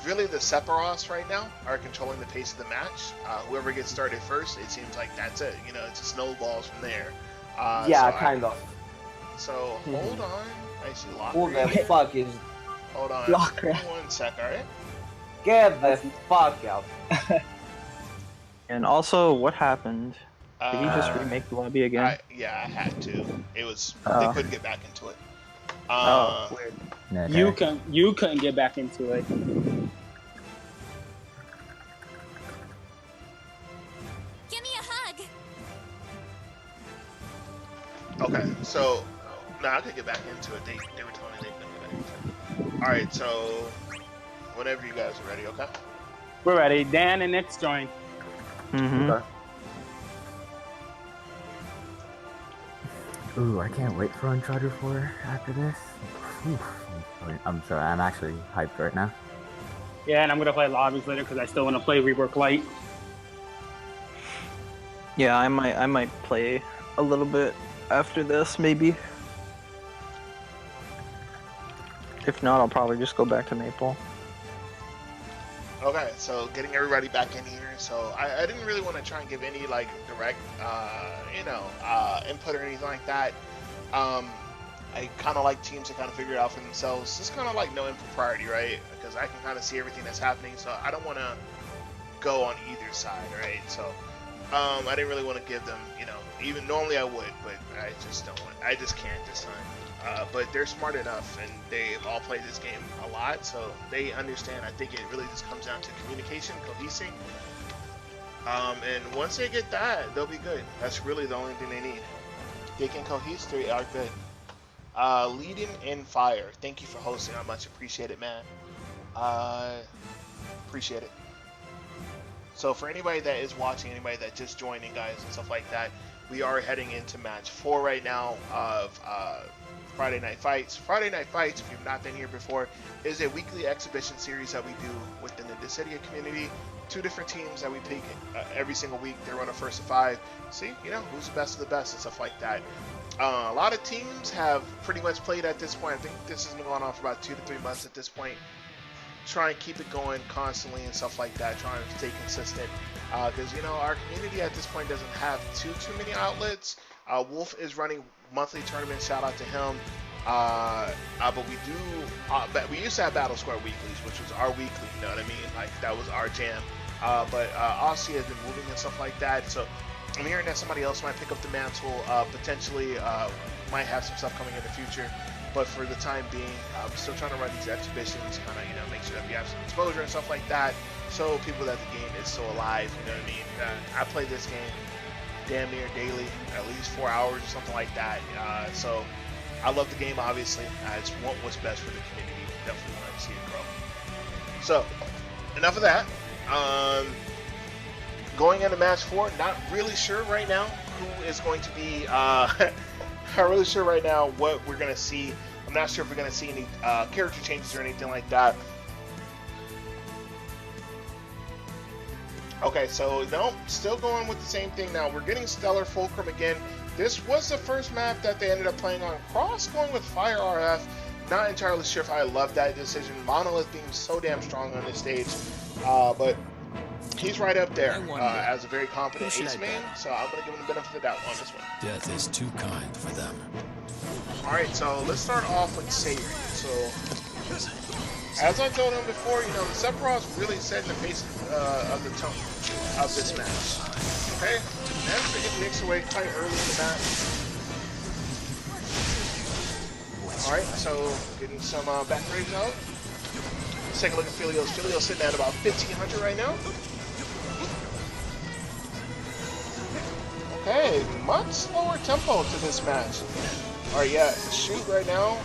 Speaker 1: really the Sephiroths right now are controlling the pace of the match. Whoever gets started first, it seems like that's it. It just snowballs from there.
Speaker 5: Yeah,
Speaker 1: so
Speaker 5: kind of.
Speaker 1: So hold on. I see lock.
Speaker 5: Who the fuck is?
Speaker 1: Hold on.
Speaker 8: Locker.
Speaker 1: 1 sec, alright?
Speaker 5: Get the fuck out!
Speaker 9: And also, what happened? Did he just
Speaker 1: Uh,
Speaker 9: remake the lobby again?
Speaker 1: Yeah, I had to. It was they
Speaker 9: Oh.
Speaker 1: couldn't get back into it.
Speaker 9: Oh, weird.
Speaker 3: Okay.
Speaker 4: You couldn't get back into it.
Speaker 2: Give me a hug.
Speaker 1: I could get back into it. They were telling me they couldn't get back into it. All right, so whenever you guys are ready, okay?
Speaker 4: We're ready. Dan and Nick's join.
Speaker 3: Okay. Ooh, I can't wait for Uncharted 4 after this. Oof. I'm sorry, I'm actually hyped right now.
Speaker 4: Yeah, and I'm gonna play lobbies later because I still want to play Rework Light.
Speaker 9: Yeah, I might play a little bit after this, maybe. If not, I'll probably just go back to Maple.
Speaker 1: Okay, so getting everybody back in here. So I didn't really want to try and give any like direct, input or anything like that. I kind of like teams to kind of figure it out for themselves. Just kind of like no impropriety, right? Because I can kind of see everything that's happening. So I don't want to go on either side, right? So I didn't really want to give them, even normally I would, but I just don't want. I just can't this time. But they're smart enough, and they've all played this game a lot, so they understand. I think it really just comes down to communication, cohesing. And once they get that, they'll be good. That's really the only thing they need. They can cohese, they are good. Leading in fire. Thank you for hosting. I much appreciate it, man. Appreciate it. So for anybody that is watching, anybody that just joining, guys, and stuff like that, we are heading into match 4 right now of Friday Night Fights. Friday Night Fights, if you've not been here before, is a weekly exhibition series that we do within the Dissidia community. 2 different teams that we pick every single week. They run a first to 5. See, who's the best of the best and stuff like that. A lot of teams have pretty much played at this point. I think this has been going on for about 2 to 3 months at this point. Try and keep it going constantly and stuff like that. Trying to stay consistent. Because, our community at this point doesn't have too many outlets. Wolf is running monthly tournaments. Shout out to him. But we do, we used to have Battle Square weeklies, which was our weekly, you know what I mean? Like, that was our jam. But Aussie has been moving and stuff like that. So I'm hearing that somebody else might pick up the mantle. Potentially might have some stuff coming in the future. But for the time being, I'm still trying to run these exhibitions, kind of, make sure that we have some exposure and stuff like that. So people that the game is still alive, you know what I mean? I play this game damn near daily, at least 4 hours or something like that. So I love the game, obviously. I just want what's best for the community. Definitely want to see it grow. So, enough of that. Going into match 4, not really sure right now who is going to be, not really sure right now what we're going to see. I'm not sure if we're going to see any character changes or anything like that. Okay, so no, still going with the same thing now. We're getting Stellar Fulcrum again. This was the first map that they ended up playing on. Cross going with Fire RF. Not entirely sure if I love that decision. Monolith being so damn strong on this stage. But he's right up there as a very competent ace main. So I'm going to give him the benefit of the doubt on this one.
Speaker 7: Death is too kind for them.
Speaker 1: Alright, so let's start off with Savory. So, as I told him before, the Sephiroth's really setting the pace of the tone of this match. Okay? Managed to get Nyx away quite early in the match. Alright, so getting some back raves out. Let's take a look at Philios. Philios sitting at about 1500 right now. Okay, much slower tempo to this match. Alright, yeah, shoot right now.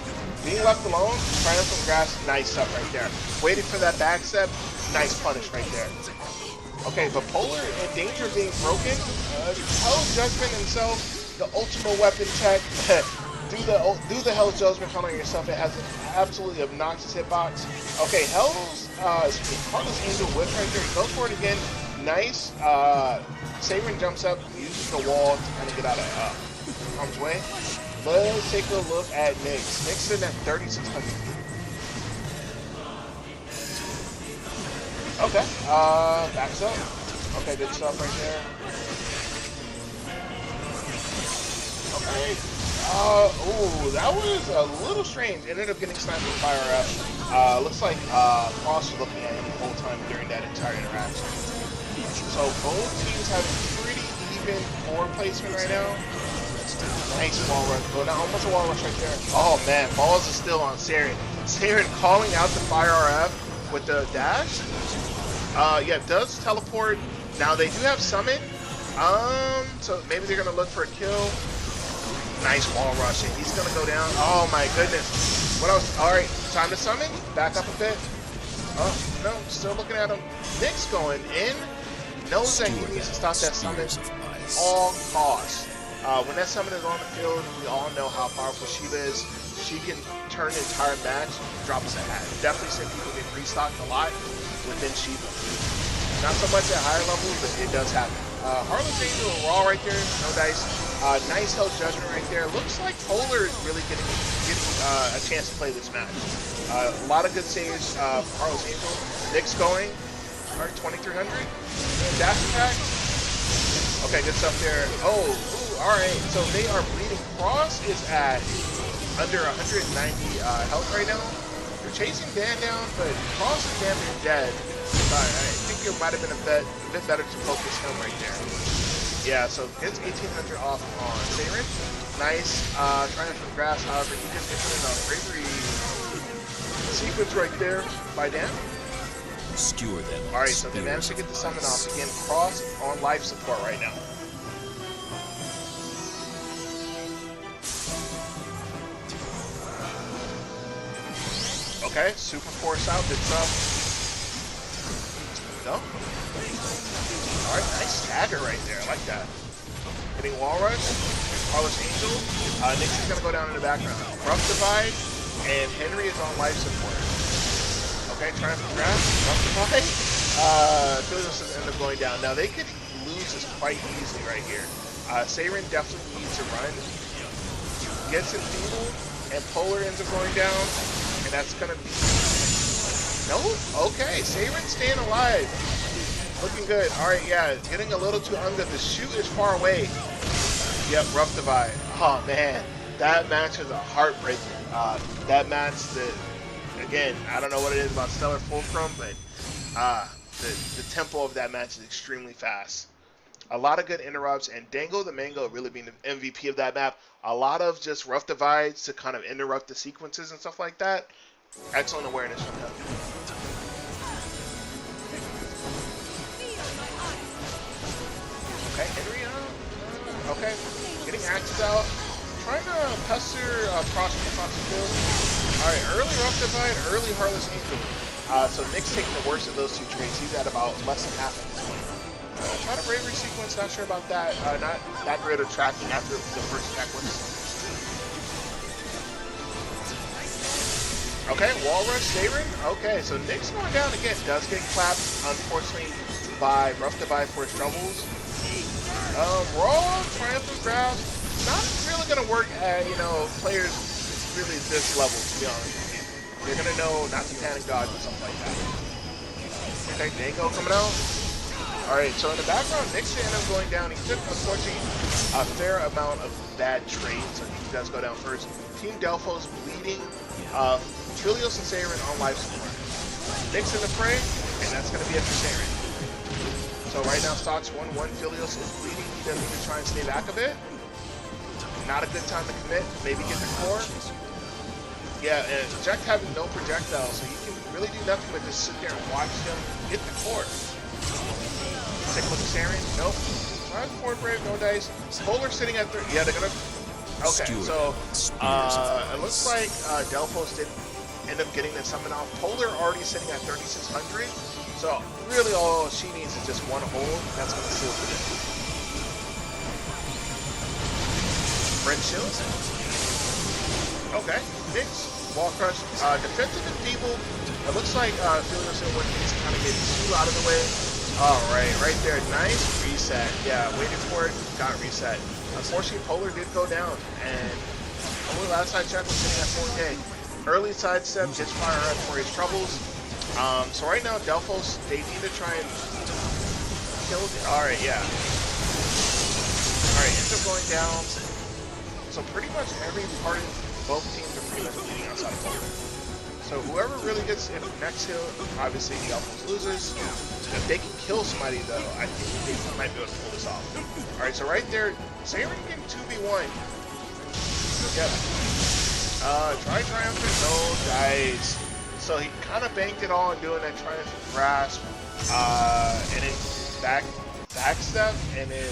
Speaker 1: Being left alone, trying up some grass, nice stuff right there. Waiting for that back step, nice punish right there. Okay, but Polar in danger of being broken. Hell's Judgment himself, the ultimate weapon tech. do the Hell's Judgment count on yourself. It has an absolutely obnoxious hitbox. Okay, Hell's Heartless Angel whip right there. He goes for it again. Nice. Saberin jumps up, uses the wall to kind of get out of harm's way. Let's take a look at Nyx. Nyx sitting at 3,600. Okay, backs up. Okay, good stuff right there. Okay. Ooh, that was a little strange. Ended up getting sniped with Fire Up. Looks like Cross was looking at him the whole time during that entire interaction. So both teams have pretty even forward placement right now. Nice wall rush, but not almost a wall rush right there. Oh man, balls are still on Saren. Saren calling out the Fire RF with the dash. Yeah, does teleport. Now they do have summon. So maybe they're gonna look for a kill. Nice wall rush, and he's gonna go down. Oh my goodness. What else? Alright, time to summon. Back up a bit. Oh, no, still looking at him. Nick's going in. Knows that he needs to stop that summon all costs. When that summon is on the field, we all know how powerful Shiva is. She can turn the entire match, drop us a hat. Definitely seen people get restocked a lot within Shiva. Not so much at higher levels, but it does happen. Harlow's Angel and Raw right there, no dice. Nice Hell Judgment right there. Looks like Polar is really getting a chance to play this match. A lot of good saves for Harlow's Angel. Nick's going. Alright, 2300. Dash attack. Okay, good stuff there. Oh, alright. So they are bleeding. Cross is at under 190 health right now. They're chasing Dan down, but Cross is damn near dead. I think it might have been a bit better to focus him right there. Yeah, so gets 1800 off on Saren. Nice. Trying to grass, however, he just gets in a bravery sequence right there by Dan.
Speaker 7: Skewer them.
Speaker 1: Alright, so they managed to get the summon off again. Cross on life support right now. Okay, super force out, good stuff. No? Alright, nice stagger right there, I like that. Hitting wall rush, Harlow's Angel. Nick's is gonna go down in the background. Rough Divide, and Henry is on life support. Okay, trying to grab, Rough Divide. Philios is end up going down. Now they could lose this quite easily right here. Saren definitely needs to run. Gets enfeebled, and Polar ends up going down. And that's gonna be no. Okay, Saren staying alive, looking good. All right, yeah, getting a little too under. The shoot is far away. Yep, Rough Divide. Oh man, that match is a heartbreaker. That match, again, I don't know what it is about Stellar Fulcrum, but the tempo of that match is extremely fast. A lot of good interrupts, and Dango the Mango really being the MVP of that map. A lot of just rough divides to kind of interrupt the sequences and stuff like that. Excellent awareness from him. Okay, Henry, okay, getting axes out. Trying to pester across the field. Alright, early rough divide, early Harlow's Angel. So Nick's taking the worst of those two traits. He's at about less than half at this point. Try to bravery sequence, not sure about that. Not that great of tracking after the first attack was. Okay, wall rush, Saren. Okay, so Nick's going down again. Does get clapped, unfortunately, by Rough Divide for his troubles. Raw, triumphant grab. Not really going to work at, players really this level, to be honest with you. They're going to know not to panic dodge and stuff like that. Okay, Dango coming out. Alright, so in the background, Nick's end up going down. He took, unfortunately, a fair amount of bad trades, so he does go down first. Team Delfos bleeding. Philios and Saren on life support. Nick's in the fray, and that's going to be it for Saren. So right now, stocks 1-1. Philios is bleeding. He does need to try and stay back a bit. Not a good time to commit. Maybe get the core. Yeah, and Jack having no projectile, so he can really do nothing but just sit there and watch him get the core. Take a look at Saren. Nope. Try forward brave, no dice. Polar sitting at 30. Yeah, they're gonna. Okay, so it looks like Delfos did end up getting the summon off. Polar already sitting at 3600. So really, all she needs is just one hold. That's gonna seal for them. Red shield. Okay. Nick's wall crush. Defensive and feeble. It looks like Philios and Wood needs to kind of get two out of the way. Alright, right there. Nice reset. Yeah, waited for it. Got reset. Unfortunately, Polar did go down. And only last I checked was sitting at 4K. Early sidestep gets fire up for his troubles. So right now, Delfos, they need to try and kill the... Alright, yeah. Alright, ends up going down. So pretty much every part of both teams are pretty much bleeding outside of Polar. So whoever really gets in the next hill, obviously Delfos loses. If they can kill somebody though, I think they might be able to pull this off. Alright, so right there, Saren getting 2v1. Yep. Try triumphant, no dice. So he kind of banked it all on doing that triumphant grasp. And then backstep, and then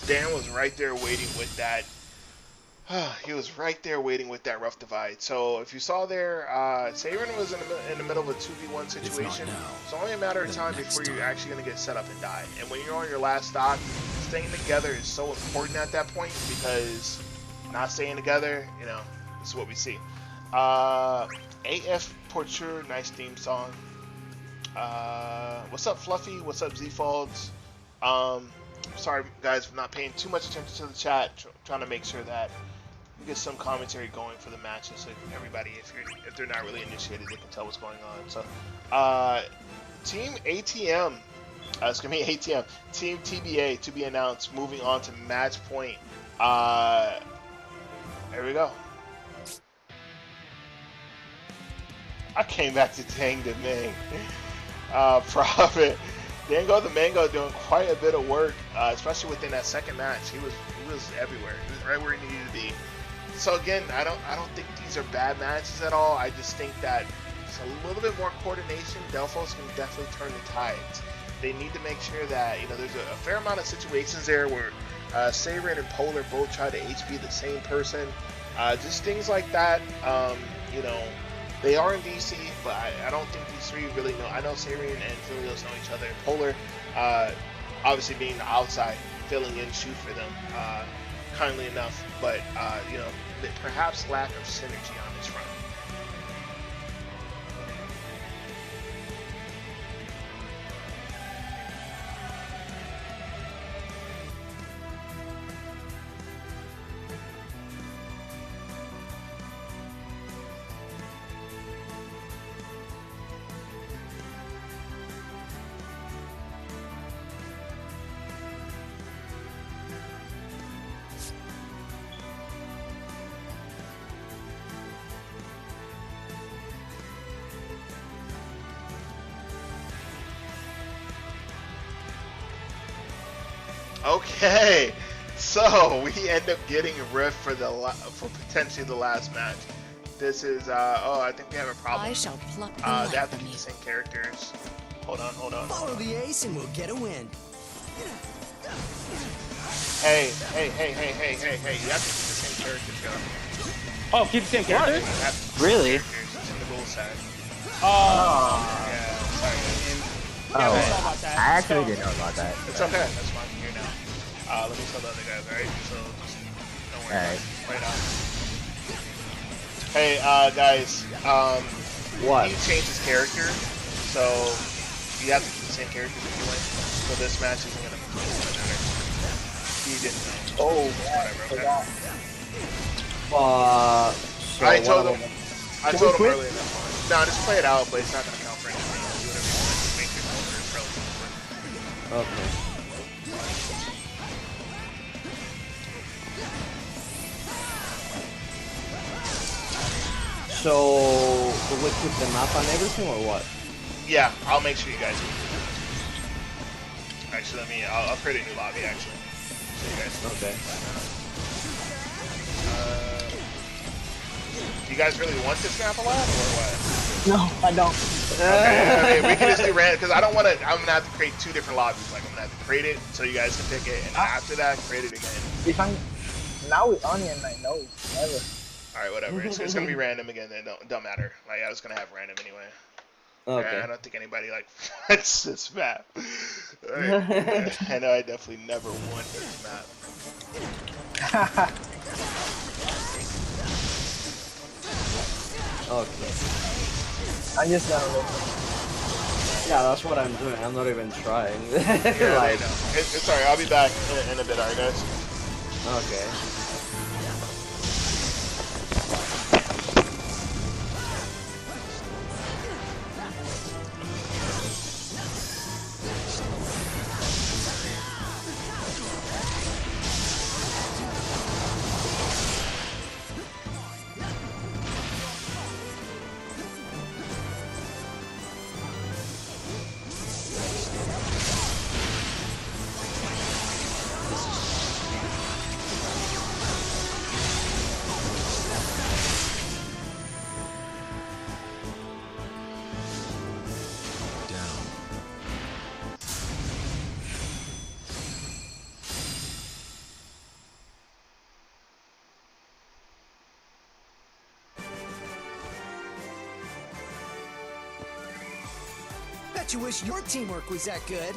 Speaker 1: Dan was right there waiting with that. He was right there waiting with that rough divide. So if you saw there, Saban was in the middle of a 2v1 situation. It's only a matter of time before you're actually going to get set up and die. And when you're on your last stock, staying together is so important at that point, because not staying together, you know, this is what we see. AF Porture, nice theme song. What's up, Fluffy? What's up, Z-Folds? Sorry, guys, for not paying too much attention to the chat. Trying to make sure that we get some commentary going for the matches, so everybody, if they're not really initiated, they can tell what's going on. So, Team ATM, it's gonna be ATM. Team TBA to be announced. Moving on to match point. There we go. I came back to Tang the Ming. Prophet. Dango the Mango doing quite a bit of work, especially within that second match. He was everywhere. He was right where he needed to be. So again, I don't think these are bad matches at all. I just think that it's a little bit more coordination. Delfos can definitely turn the tides. They need to make sure that, you know, there's a fair amount of situations there where Sarin and Polar both try to HP the same person. Just things like that. You know, they are in DC, but I don't think these three really know. I know Sarin and Philios know each other. Polar, obviously being the outside, filling in shoot for them, kindly enough, but you know, perhaps lack of synergy on this front. Okay, so we end up getting Rift for potentially the last match. This is oh, I think we have a problem.
Speaker 2: I shall pluck the
Speaker 1: They
Speaker 2: life
Speaker 1: have to
Speaker 2: from
Speaker 1: keep
Speaker 2: you.
Speaker 1: the same characters. Hold on.
Speaker 10: Follow the ace and we'll get a win.
Speaker 1: Hey! You have to keep the same characters, yo.
Speaker 4: Oh, keep the same character?
Speaker 1: You have to keep the same
Speaker 9: Really?
Speaker 1: characters. It's in the rule set.
Speaker 4: Oh.
Speaker 1: Yeah, sorry.
Speaker 4: Yeah, we
Speaker 3: Oh,
Speaker 4: know about that.
Speaker 3: I actually
Speaker 4: So-
Speaker 3: didn't know about that.
Speaker 1: It's okay. That's fine. Here now. Let me tell the other guys, alright? So just don't worry about it. Right on. Hey, guys.
Speaker 5: What?
Speaker 1: He changed his character, so you have to keep the same characters if you win. So this match isn't gonna matter. He didn't know.
Speaker 8: Oh, yeah,
Speaker 1: Whatever. Okay.
Speaker 5: So
Speaker 1: I told
Speaker 5: what
Speaker 1: him.
Speaker 5: about-
Speaker 1: I
Speaker 8: Can
Speaker 1: told
Speaker 8: we
Speaker 1: him
Speaker 8: quit?
Speaker 1: earlier that one. No, just play it out, but it's not gonna count for anything. Do whatever you want to make your numbers relative.
Speaker 5: Okay. So, will we keep the map and everything, or what?
Speaker 1: Yeah, I'll make sure you guys do. Actually, I'll create a new lobby, actually. So you guys.
Speaker 5: Okay.
Speaker 1: Do you guys really want this map a lot, or what?
Speaker 8: No, I don't.
Speaker 1: Okay, I mean, we can just do random, because I don't want to, I'm going to have to create two different lobbies. Like, I'm going to have to create it, so you guys can pick it, and after that, create it again.
Speaker 8: If I'm now with Onion, I know. Never.
Speaker 1: Alright, whatever. It's going to be random again, then don't matter. Like, I was going to have random anyway.
Speaker 5: Okay.
Speaker 1: Yeah, I don't think anybody, like, wants this map. Right. I know I definitely never want this map.
Speaker 5: Okay.
Speaker 8: I'm just gonna look.
Speaker 5: Yeah, that's what I'm doing. I'm not even trying.
Speaker 1: Yeah, I know. It's alright, I'll be back in a bit, alright, guys?
Speaker 5: Okay.
Speaker 10: Bet you wish your teamwork was that good.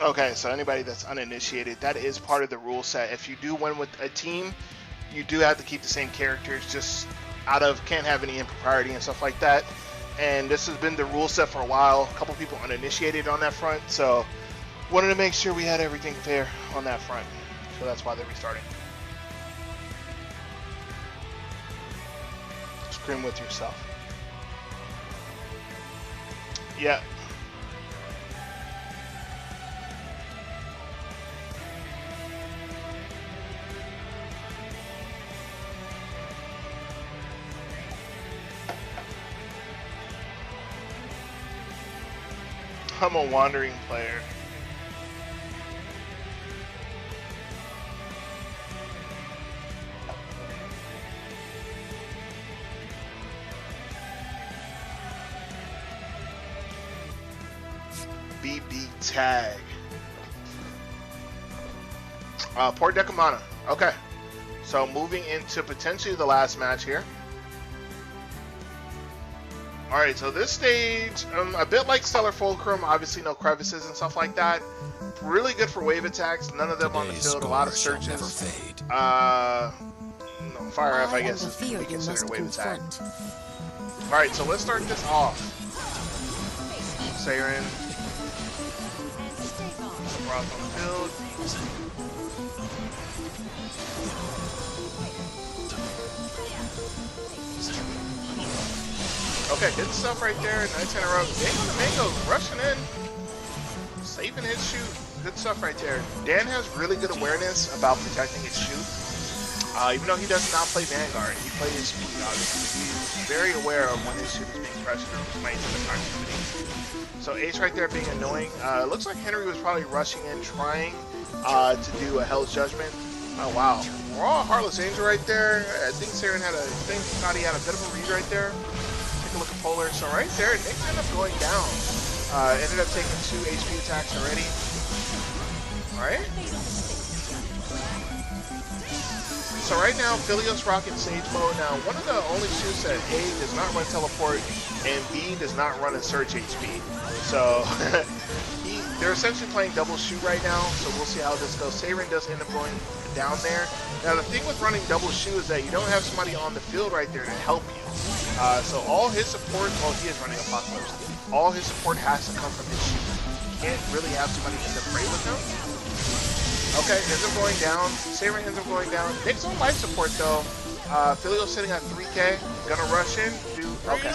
Speaker 1: Okay, so anybody that's uninitiated, that is part of the rule set. If you do win with a team, you do have to keep the same characters, just can't have any impropriety and stuff like that. And this has been the rule set for a while. A couple people uninitiated on that front, so wanted to make sure we had everything fair on that front. So that's why they're restarting. Scream with yourself. Yeah. I'm a wandering player. BB tag. Port deck of mana. Okay. So moving into potentially the last match here. Alright, so this stage, a bit like Stellar Fulcrum, obviously no crevices and stuff like that. Really good for wave attacks, none of them on the field, a lot of searches. No, Fire F, I guess, is we consider a wave attack. Alright, so let's start this off. Siren. Roth on the field. Okay, good stuff right there. Nice interrupt. Mango rushing in, saving his shoot. Good stuff right there. Dan has really good awareness about protecting his shoot. Even though he does not play Vanguard, he plays his shoot, obviously. He's very aware of when his shoot is being pressured or might have an opportunity. So Ace right there being annoying. Looks like Henry was probably rushing in, trying to do a Hell's Judgment. Oh wow. Raw Heartless Angel right there. I think Siren had thought he had a bit of a read right there. Look at Polar. So right there, Nick ended up going down. Ended up taking 2 HP attacks already. Alright. So right now, Philios rocking Sage mode. Now, one of the only shoots that A does not run teleport and B does not run a search HP. So they're essentially playing double shoot right now. So we'll see how this goes. Siren does end up going down there. Now the thing with running double shoot is that you don't have somebody on the field right there to help you. So all his support, well, he is running Apocalypse. All his support has to come from his shoot. He can't really have somebody in the fray with him. Okay, ends up going down. Siren ends up going down. Nick's on life support though. Philio's sitting at 3k. Gonna rush in. Okay.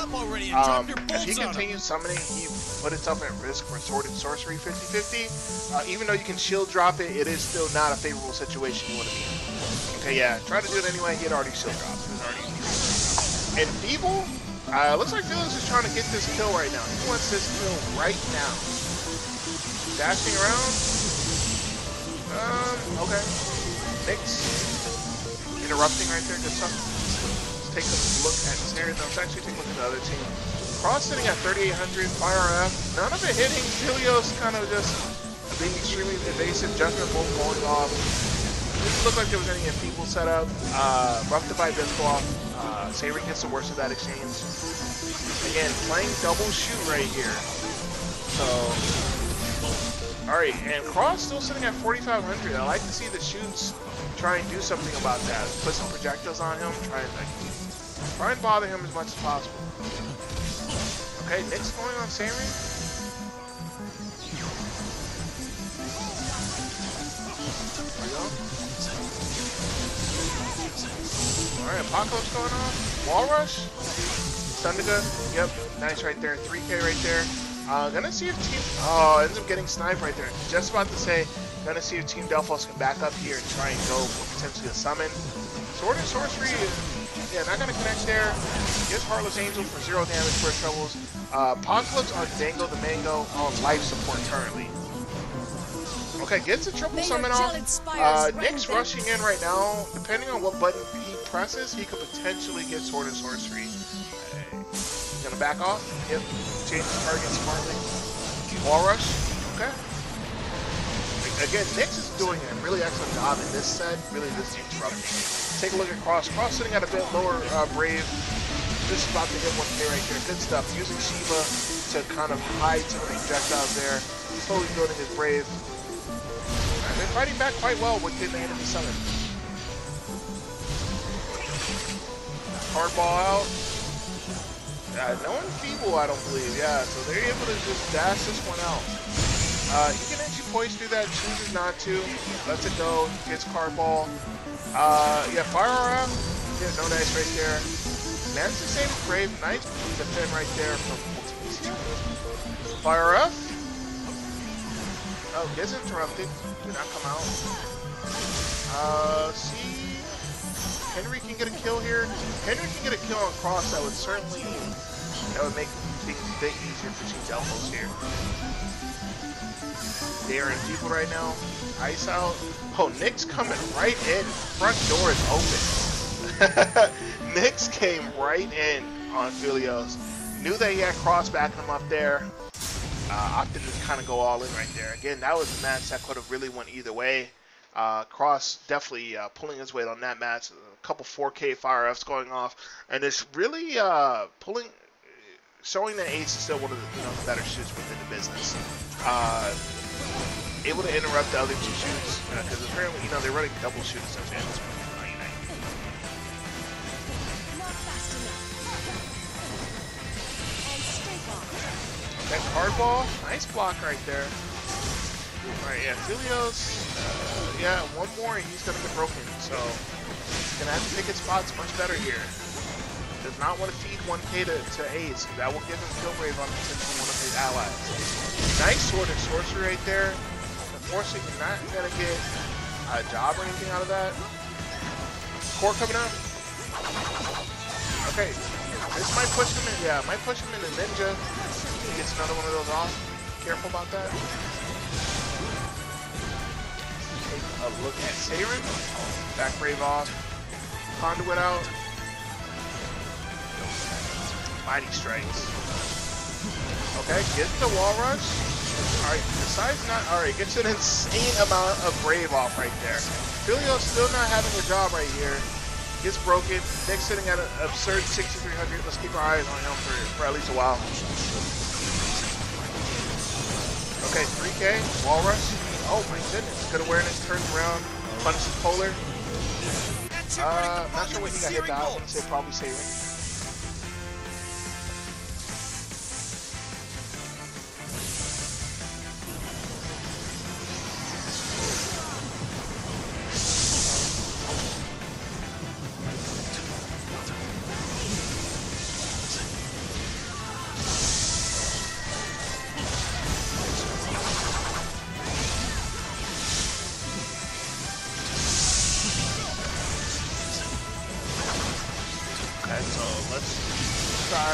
Speaker 1: If he continues summoning, he put himself at risk for Sword and Sorcery 50-50. Even though you can shield drop it, it is still not a favorable situation you want to be in. Okay, yeah, try to do it anyway. He had already shield dropped. And Feeble, looks like Philios is trying to get this kill right now. He wants this kill right now. Dashing around. Okay. Nick's interrupting right there. Good stuff. Let's take a look at Siren. Let's actually take a look at the other team. Cross sitting at 3,800. Fire RF. None of it hitting. Philios kind of just being extremely evasive. Judgment bolt going off. Didn't look like there was any Feeble setup. Rough to buy Bisco off. Siren gets the worst of that exchange. Again, playing double shoot right here. So, alright, and Cross still sitting at 4,500. I like to see the shoots try and do something about that. Put some projectiles on him, try and bother him as much as possible. Okay, Nick's going on Siren. Alright, Apocalypse going on. Wall Rush. Thundiga. Yep, nice right there. 3K right there. Gonna see if Team... Oh, ends up getting sniped right there. Just about to say, gonna see if Team Delfos can back up here and try and go for potentially a summon. Sword and Sorcery, yeah, not gonna connect there. Gets Heartless Angel for 0 damage for troubles. Apocalypse on Dango the Mango on life support currently. Okay, gets a triple summon off. Nick's rushing in right now. Depending on what button he presses, he could potentially get Sword and Sorcery. Gonna back off. Yep. Change the target smartly. Wall rush. Okay. Again, Nyx is doing a really excellent job in this set. Really just interrupting. Take a look at Cross. Cross sitting at a bit lower Brave. Just about to hit 1K right here. Good stuff. Using Shiva to kind of hide some of the projectiles there. Slowly building his Brave. And they're fighting back quite well within the enemy summon. Hardball out. No one feeble, I don't believe. Yeah, so they're able to just dash this one out. He can actually poise through that, chooses not to. Lets it go, gets Cardball. Yeah, Fire Aura. Yeah, no dice right there. Managed to save Brave. Nice defend right there from Dissidia. Fire F. Oh, gets interrupted. Did not come out. See. Henry can get a kill here. Henry can get a kill on Cross. That would make things a bit easier for Team Delfos here. They are in people right now. Ice out. Oh, Nyx coming right in. Front door is open. Nyx came right in on Philios. Knew that he had Cross backing him up there. Opted to kind of go all in right there. Again, that was a match that could have really went either way. Cross definitely pulling his weight on that match. A couple 4K Fire Fs going off, and it's really showing that Ace is still one of the the better shoots within the business. Able to interrupt the other two shoots because apparently they're running double shoots at this point. Okay, Hardball, nice block right there. Alright, yeah, Philios, yeah, one more and he's gonna get broken, so he's gonna have to pick his spots much better here. Does not want to feed 1K to Ace, that will give him kill brave on potentially one of his allies. Nice Sword and Sorcery right there. Unfortunately, you're not gonna get a job or anything out of that. Core coming up. Okay, this might push him in, yeah, might push him into Ninja. He gets another one of those off. Careful about that. A look at Siren. Back Brave off. Conduit out. Mighty Strikes. Okay, gets the Wall Rush. Alright, decides not. Alright, gets an insane amount of Brave off right there. Philios still not having a job right here. Gets broken. Nick's sitting at an absurd 6,300. Let's keep our eyes on him for at least a while. Okay, 3K. Wall Rush. Oh my goodness. Good awareness, turns around, punishes Polar. Not sure what he got hit by. I would say probably Siren.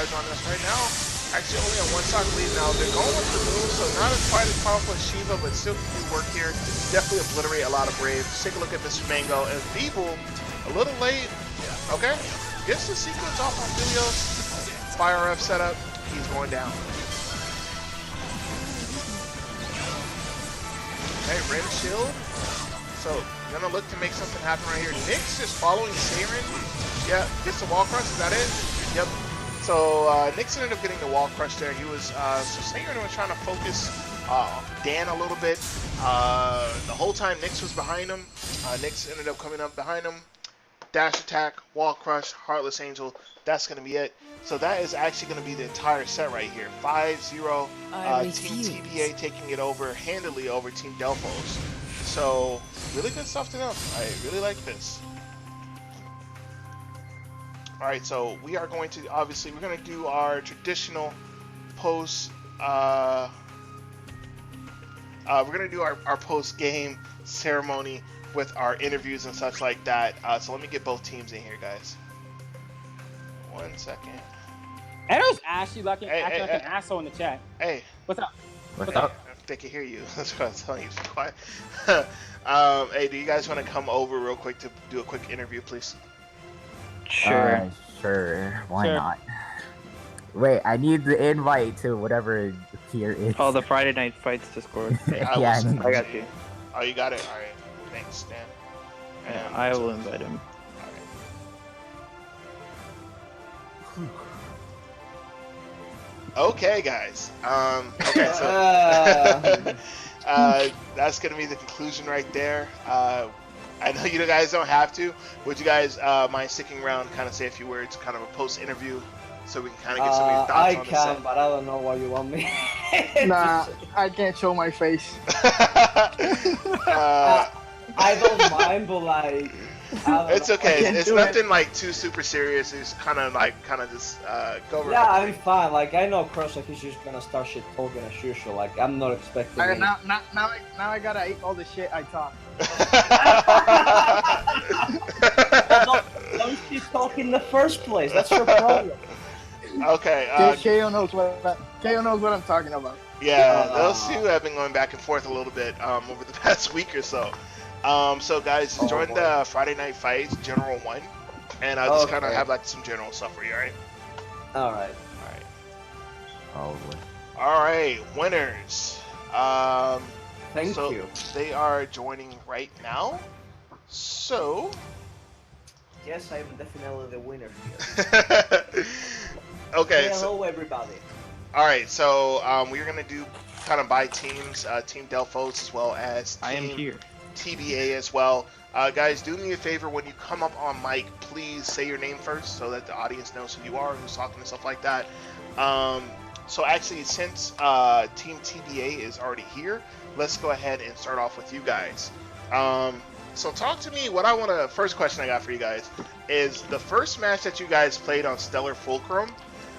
Speaker 1: On this right now. Actually only on one stock lead now. They're going with the move, so not as quite as powerful as Shiva, but still can do work here. Definitely obliterate a lot of Braves. Take a look at Mr. Mango. And Feeble, a little late. Okay. Gets the sequence off on Philios. Fire F setup. He's going down. Okay, Rim Shield. So, gonna look to make something happen right here. Nyx just following Siren. Yeah, gets the Wall Crush. Is that it? Yep. So Nyx ended up getting the Wall Crush there. He was so Siren was trying to focus Dan a little bit. The whole time Nyx was behind him. Nyx ended up coming up behind him. Dash attack, Wall Crush, Heartless Angel. That's gonna be it. So that is actually gonna be the entire set right here. 5-0. Team TBA taking it over handily over Team Delfos. So really good stuff to them. I really like this. All right, so we are going to obviously we're going to do our traditional post. We're going to do our post game ceremony with our interviews and such like that. So let me get both teams in here, guys. 1 second.
Speaker 4: And there's Ashley acting like an asshole in the chat.
Speaker 1: Hey.
Speaker 4: What's up?
Speaker 3: What's up?
Speaker 1: They can hear you. That's what I'm telling you. Be quiet. Hey, do you guys want to come over real quick to do a quick interview, please?
Speaker 9: Sure.
Speaker 3: Sure. Why
Speaker 4: Sure.
Speaker 3: not? Wait, I need the invite to whatever here is.
Speaker 9: Oh, the Friday Night Fights Discord.
Speaker 3: Yeah,
Speaker 9: I got you.
Speaker 1: Oh, you got it? All right. Thanks, Dan.
Speaker 9: Yeah, I will invite him.
Speaker 1: Okay, guys. Okay, so that's gonna be the conclusion right there. I know you guys don't have to. Would you guys mind sticking around, kind of say a few words, kind of a post-interview, so we can kind of get some of your thoughts
Speaker 5: I
Speaker 1: on
Speaker 5: can, but I don't know why you want me.
Speaker 8: Nah, I can't show my face.
Speaker 5: I don't mind, but like,
Speaker 1: it's okay.
Speaker 8: can't
Speaker 1: It's
Speaker 8: do
Speaker 1: nothing like too super serious. It's kind of just go over.
Speaker 5: yeah, I'm fine. Like, I know Cross, he's just gonna start shit talking as usual. Like, I'm not expecting.
Speaker 8: Now I gotta eat all the shit I talk.
Speaker 5: Don't keep talking in the first place. That's your problem.
Speaker 1: Okay.
Speaker 8: KO knows what I'm talking about.
Speaker 1: Yeah, those two have been going back and forth a little bit over the past week or so. So guys, join the Friday Night Fights General 1, and I'll just kind of have like some general stuff for you, alright?
Speaker 5: Alright.
Speaker 3: Probably.
Speaker 1: Alright, winners.
Speaker 5: Thank
Speaker 1: so
Speaker 5: you.
Speaker 1: They are joining right now. So...
Speaker 5: Yes, I am definitely the winner here.
Speaker 1: Okay.
Speaker 5: Say hello, everybody.
Speaker 1: Alright, so we're going to do kind of by teams, Team Delfos as well as Team
Speaker 9: I am here.
Speaker 1: TBA as well. Guys, do me a favor, when you come up on mic, please say your name first so that the audience knows who you are, who's talking and stuff like that. So actually, since Team TBA is already here, let's go ahead and start off with you guys. So talk to me, first question I got for you guys is the first match that you guys played on Stellar Fulcrum.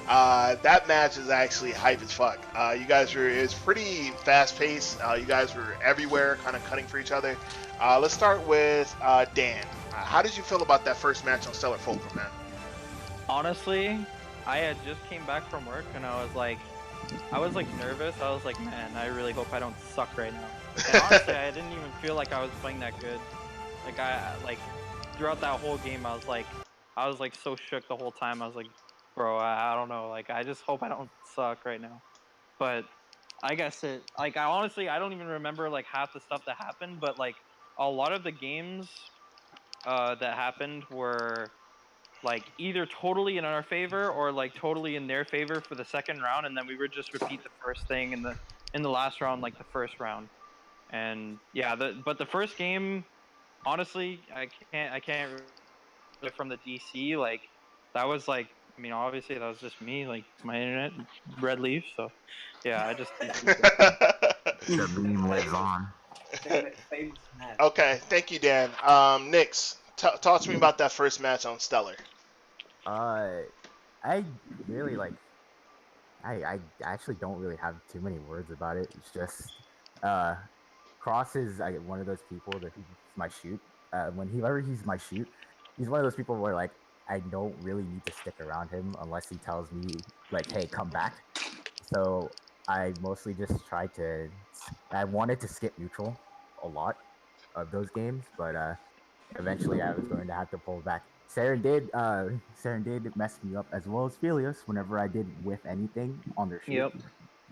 Speaker 1: That match is actually hype as fuck. You guys it was pretty fast paced. You guys were everywhere, kind of cutting for each other. Let's start with Dan. How did you feel about that first match on Stellar Fulcrum, man?
Speaker 9: Honestly, I had just came back from work and I was like nervous. I was like, man, I really hope I don't suck right now. And honestly, I didn't even feel like I was playing that good. Like throughout that whole game, I was like so shook the whole time. I was like, bro, I don't know. Like, I just hope I don't suck right now. But I guess I don't even remember like half the stuff that happened. But like a lot of the games that happened were like either totally in our favor or like totally in their favor for the second round, and then we would just repeat the first thing in the last round, like the first round. And yeah, but the first game, honestly, I can't from the DC, like that was like, I mean, obviously that was just me, like my internet red leaf, so yeah, I just
Speaker 3: The meme lives on.
Speaker 1: Okay, thank you, Dan. Nix, talk to me about that first match on Stellar.
Speaker 3: I really like. I actually don't really have too many words about it. It's just, Cross is one of those people that he's my shoot. Whenever he's my shoot, he's one of those people where like I don't really need to stick around him unless he tells me like, hey, come back. So I mostly just I wanted to skip neutral a lot of those games, but eventually I was going to have to pull back. Saren did mess me up as well as Philios whenever I did whiff anything on their shoot.
Speaker 9: Yep,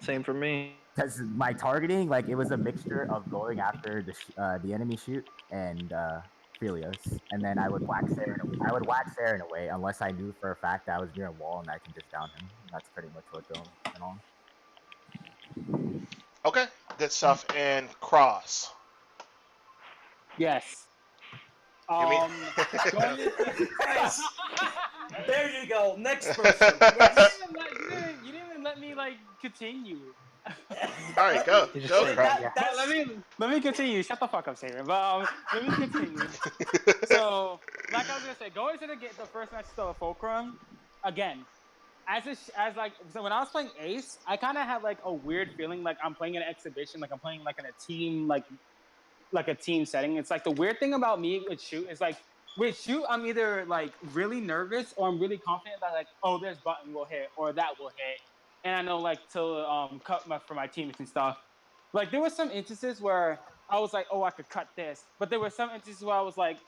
Speaker 9: same for me.
Speaker 3: Because my targeting, like, it was a mixture of going after the enemy shoot and Philios, and then I would whack Saren away unless I knew for a fact that I was near a wall and I can just down him. That's pretty much what went on.
Speaker 1: Okay, good stuff. And Cross.
Speaker 4: Yes.
Speaker 5: There you go. Next person.
Speaker 4: You didn't even let me like continue.
Speaker 1: All right, go, Cross.
Speaker 4: Let me continue. Shut the fuck up, Saber. But let me continue. So like I was gonna say, going to the first match to the Fulcrum, again, as like so when I was playing Ace, I kind of had like a weird feeling like I'm playing an exhibition, like I'm playing like in a team like a team setting. It's like the weird thing about me with shoot is like with shoot, I'm either like really nervous or I'm really confident that like, oh, this button will hit or that will hit, and I know like to cut for my teammates and stuff. Like there were some instances where I was like, oh, I could cut this, but there were some instances where I was like,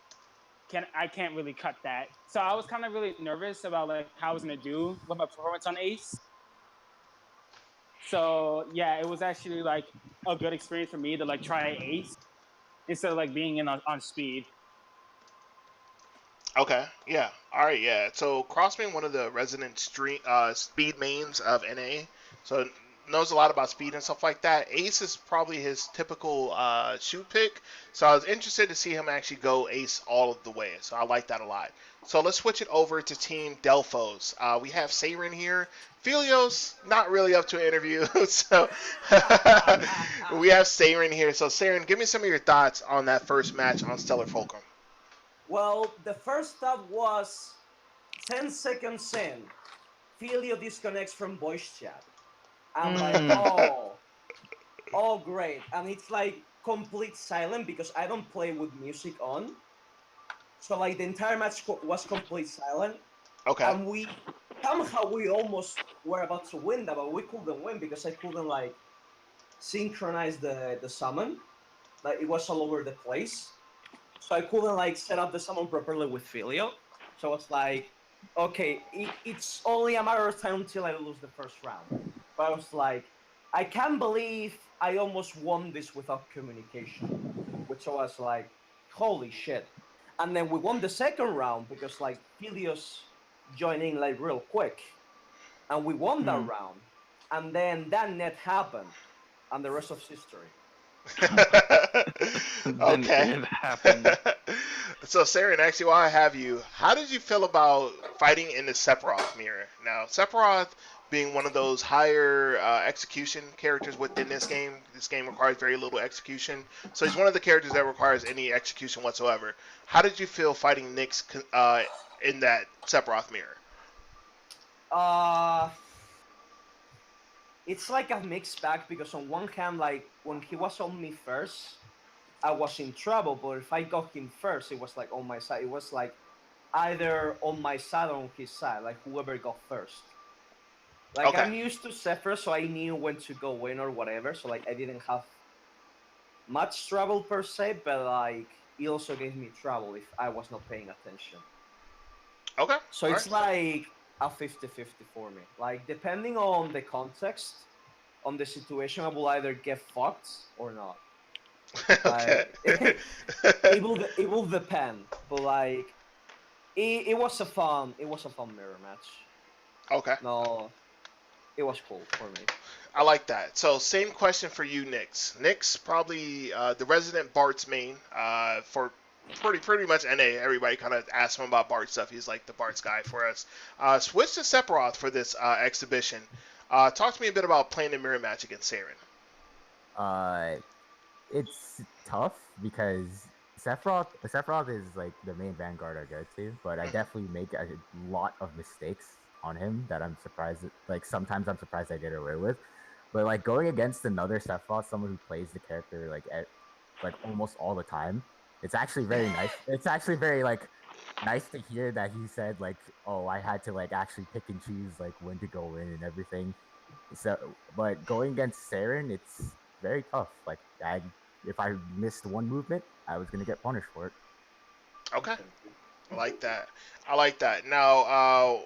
Speaker 4: I can't really cut that. So I was kind of really nervous about like how I was gonna do with my performance on Ace. So yeah, it was actually like a good experience for me to like try Ace instead of like being in on speed.
Speaker 1: Okay, yeah. All right, yeah. So Crossman, one of the resident speed mains of NA, so knows a lot about speed and stuff like that. Ace is probably his typical shoot pick, so I was interested to see him actually go Ace all of the way. So I like that a lot. So let's switch it over to Team Delfos. We have Saren here. Filios, not really up to an interview, so we have Saren here. So Saren, give me some of your thoughts on that first match on Stellar Fulcrum.
Speaker 5: Well, the first thought was 10 seconds in, Filio disconnects from voice chat. I'm like, oh, great. And it's like complete silent because I don't play with music on. So like the entire match was complete silent.
Speaker 1: Okay.
Speaker 5: And somehow we almost were about to win that, but we couldn't win because I couldn't like synchronize the summon. Like it was all over the place. So I couldn't like set up the summon properly with Filio. So I was like, okay, it's only a matter of time until I lose the first round. But I was like, I can't believe I almost won this without communication. Which I was like, holy shit. And then we won the second round because like Filio's joining like real quick. And we won that round. And then that net happened. And the rest of history.
Speaker 1: Okay.
Speaker 9: It happened.
Speaker 1: So, Saren, actually, while I have you, how did you feel about fighting in the Sephiroth mirror? Now, Sephiroth being one of those higher execution characters within this game requires very little execution. So he's one of the characters that requires any execution whatsoever. How did you feel fighting Nyx in that Sephiroth mirror?
Speaker 5: It's like a mixed bag because on one hand, like when he was on me first, I was in trouble. But if I got him first, it was like on my side. It was like either on my side or on his side, like whoever got first. Like
Speaker 1: Okay.
Speaker 5: I'm used to Sephiroth, so I knew when to go in or whatever. So like I didn't have much trouble per se, but like it also gave me trouble if I was not paying attention.
Speaker 1: Okay.
Speaker 5: So it's like a 50-50 for me. Like depending on the context, on the situation, I will either get fucked or not.
Speaker 1: Okay.
Speaker 5: it will depend, but like it was a fun mirror match.
Speaker 1: Okay.
Speaker 5: No, it was cool for me.
Speaker 1: I like that. So same question for you, Nyx. Nyx probably the resident Bart's main for pretty much NA. Everybody kind of asks him about Bart stuff. He's like the Bart's guy for us. Switch to Sephiroth for this exhibition. Talk to me a bit about playing the mirror match against Saren.
Speaker 3: It's tough because Sephiroth is like the main Vanguard I go to, but I definitely make a lot of mistakes on him that I'm surprised. Like sometimes I'm surprised I get away with, but like going against another Sephiroth, someone who plays the character like almost all the time, it's actually very nice. It's actually very like nice to hear that he said like, oh, I had to like actually pick and choose like when to go in and everything. So, but going against Saren, it's very tough. Like if I missed one movement, I was gonna get punished for it.
Speaker 1: Okay. I like that. I like that. Now,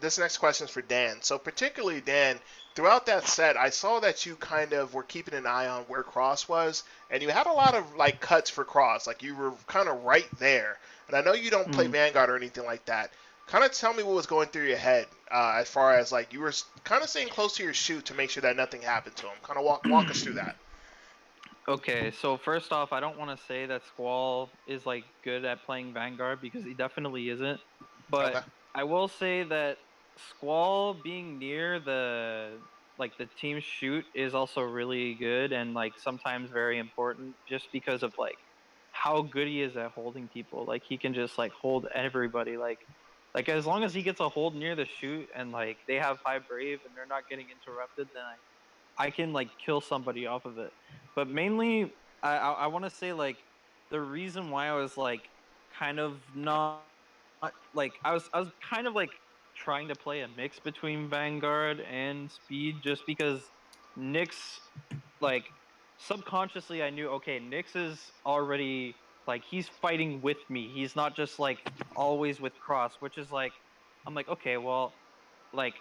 Speaker 1: this next question is for Dan. So particularly Dan, throughout that set, I saw that you kind of were keeping an eye on where Cross was, and you had a lot of like cuts for Cross. Like you were kind of right there. And I know you don't play Vanguard or anything like that. Kind of tell me what was going through your head as far as like you were kind of staying close to your shoot to make sure that nothing happened to him. Kind of walk us through that.
Speaker 9: Okay, so first off, I don't want to say that Squall is like good at playing Vanguard because he definitely isn't. But
Speaker 1: Okay.
Speaker 9: I will say that Squall being near the team shoot is also really good and like sometimes very important just because of like how good he is at holding people. Like he can just like hold everybody. Like as long as he gets a hold near the shoot and like they have high brave and they're not getting interrupted, then I can like kill somebody off of it. But mainly, I want to say like the reason why I was like kind of not like I was kind of like trying to play a mix between Vanguard and Speed just because Nyx like subconsciously I knew okay Nyx is already like he's fighting with me. He's not just like always with Cross, which is like I'm like okay well like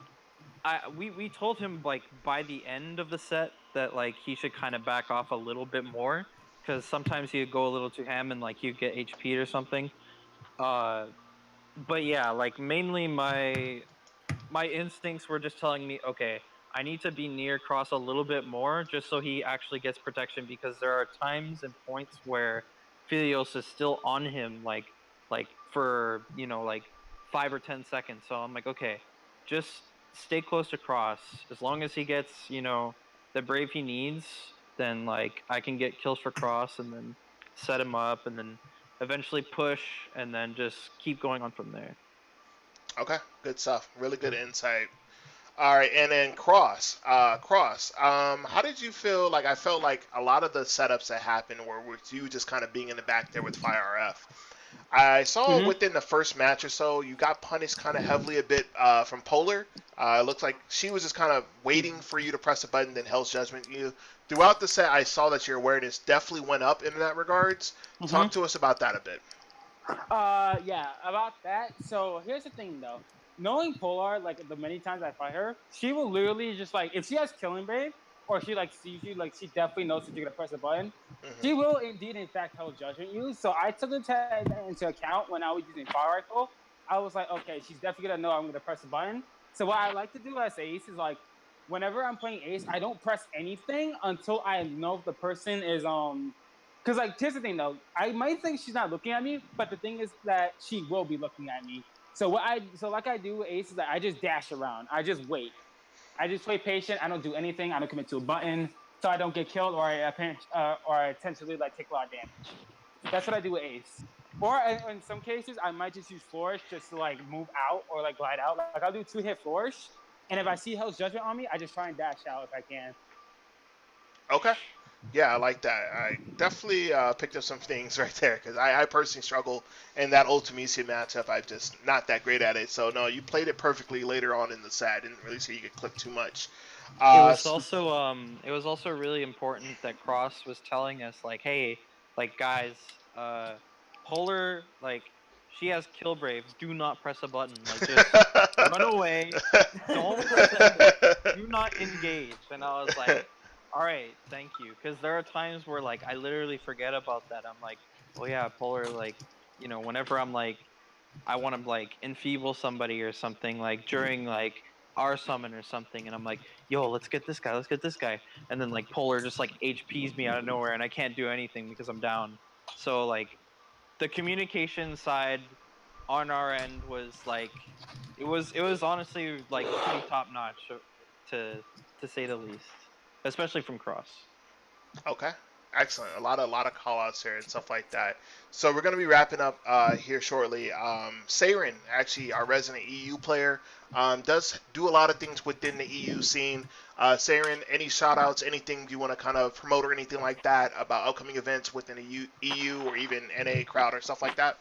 Speaker 9: we told him like by the end of the set that like he should kind of back off a little bit more because sometimes he'd go a little too ham and like he'd get HP'd or something. Uh, but yeah, like mainly my instincts were just telling me, okay, I need to be near Cross a little bit more just so he actually gets protection because there are times and points where Philios is still on him like for, like 5 or 10 seconds. So I'm like, okay, just stay close to Cross. As long as he gets, the brave he needs, then like I can get kills for Cross and then set him up and then eventually push and then just keep going on from there.
Speaker 1: Okay, good stuff. Really good insight. All right, and then Cross. How did you feel? Like I felt like a lot of the setups that happened were with you just kind of being in the back there with FireRF. I saw
Speaker 4: Mm-hmm.
Speaker 1: within the first match or so, you got punished kind of heavily a bit from Polar. It looks like she was just kind of waiting for you to press a button, then Hell's Judgment you. Throughout the set, I saw that your awareness definitely went up in that regards.
Speaker 4: Mm-hmm.
Speaker 1: Talk to us about that a bit.
Speaker 4: Yeah, about that. So here's the thing, though. Knowing Polar, like the many times I fight her, she will literally just like if she has Killing Brave or she like sees you, like she definitely knows that you're gonna press a button. She
Speaker 1: Hmm.
Speaker 4: will indeed, in fact, Hell Judgment you. So I took it into account when I was using Fire Rifle. I was like, okay, she's definitely gonna know I'm gonna press a button. So what I like to do as Ace is like, whenever I'm playing Ace, I don't press anything until I know if the person is because like here's the thing though, I might think she's not looking at me, but the thing is that she will be looking at me. So like I do with Ace is that I just dash around. I just wait. I just wait patient. I don't do anything. I don't commit to a button, so I don't get killed or I potentially like take a lot of damage. That's what I do with Ace. Or in some cases, I might just use Flourish just to like move out or like glide out. Like I'll do 2-hit Flourish, and if I see Hell's Judgment on me, I just try and dash out if I can.
Speaker 1: Okay. Yeah, I like that. I definitely picked up some things right there because I personally struggle in that Ultimisia matchup. I'm just not that great at it. So, no, you played it perfectly later on in the set. I didn't really see you get clipped too much.
Speaker 9: It was also really important that Cross was telling us like, hey, like guys, Polar like she has Kill Brave. Do not press a button. Like just run away. Don't defend it. Do not engage. And I was like, all right, thank you. Because there are times where like I literally forget about that. I'm like, oh yeah, Polar. Like whenever I'm like I want to like enfeeble somebody or something like during like our summon or something, and I'm like, yo, let's get this guy, and then like Polar just like HPs me out of nowhere, and I can't do anything because I'm down. So like the communication side on our end was like, it was honestly like pretty top notch to to say the least, especially from Cross.
Speaker 1: Okay. Excellent. A lot of call outs here and stuff like that. So we're gonna be wrapping up here shortly. Saren, actually our resident EU player, does do a lot of things within the EU scene. Saren, any shout outs, anything you want to kind of promote or anything like that about upcoming events within the EU or even NA crowd or stuff like that?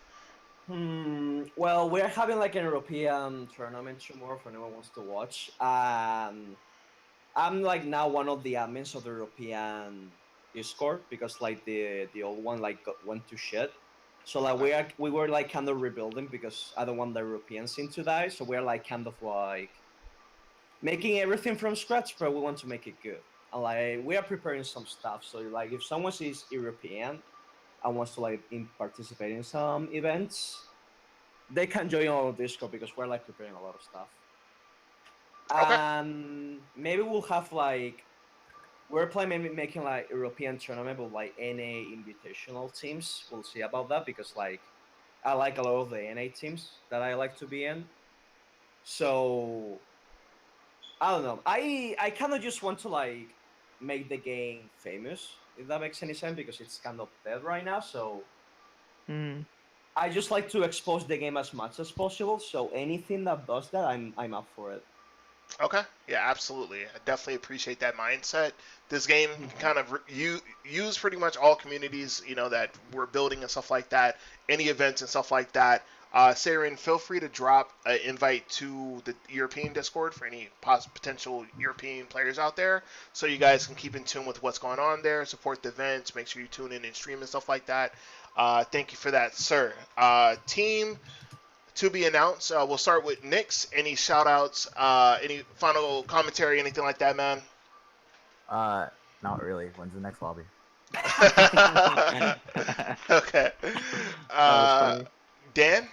Speaker 5: Well, we're having like an European tournament tomorrow for anyone wants to watch. I'm like now one of the admins of the European Discord because like the old one like went to shit. So like
Speaker 1: Okay.
Speaker 5: we were like kind of rebuilding because I don't want the European scene to die. So we're like kind of like making everything from scratch, but we want to make it good. And like we are preparing some stuff. So like if someone is European and wants to like participate in some events, they can join our Discord because we're like preparing a lot of stuff.
Speaker 1: Okay.
Speaker 5: And maybe we'll have like we're planning maybe making like European tournament with like NA invitational teams. We'll see about that because like I like a lot of the NA teams that I like to be in. So I don't know. I kind of just want to like make the game famous, if that makes any sense, because it's kind of dead right now. So
Speaker 9: Hmm.
Speaker 5: I just like to expose the game as much as possible. So anything that does that, I'm up for it.
Speaker 1: Okay. Yeah, absolutely. I definitely appreciate that mindset. This game can kind of use pretty much all communities, that we're building and stuff like that. Any events and stuff like that. Saren, feel free to drop an invite to the European Discord for any potential European players out there, so you guys can keep in tune with what's going on there, support the events, make sure you tune in and stream and stuff like that. Thank you for that, sir. Team to be announced. We'll start with Nyx. Any shout outs, any final commentary, anything like that, man?
Speaker 3: Not really. When's the next lobby?
Speaker 1: Okay.
Speaker 9: That was funny.
Speaker 1: Dan?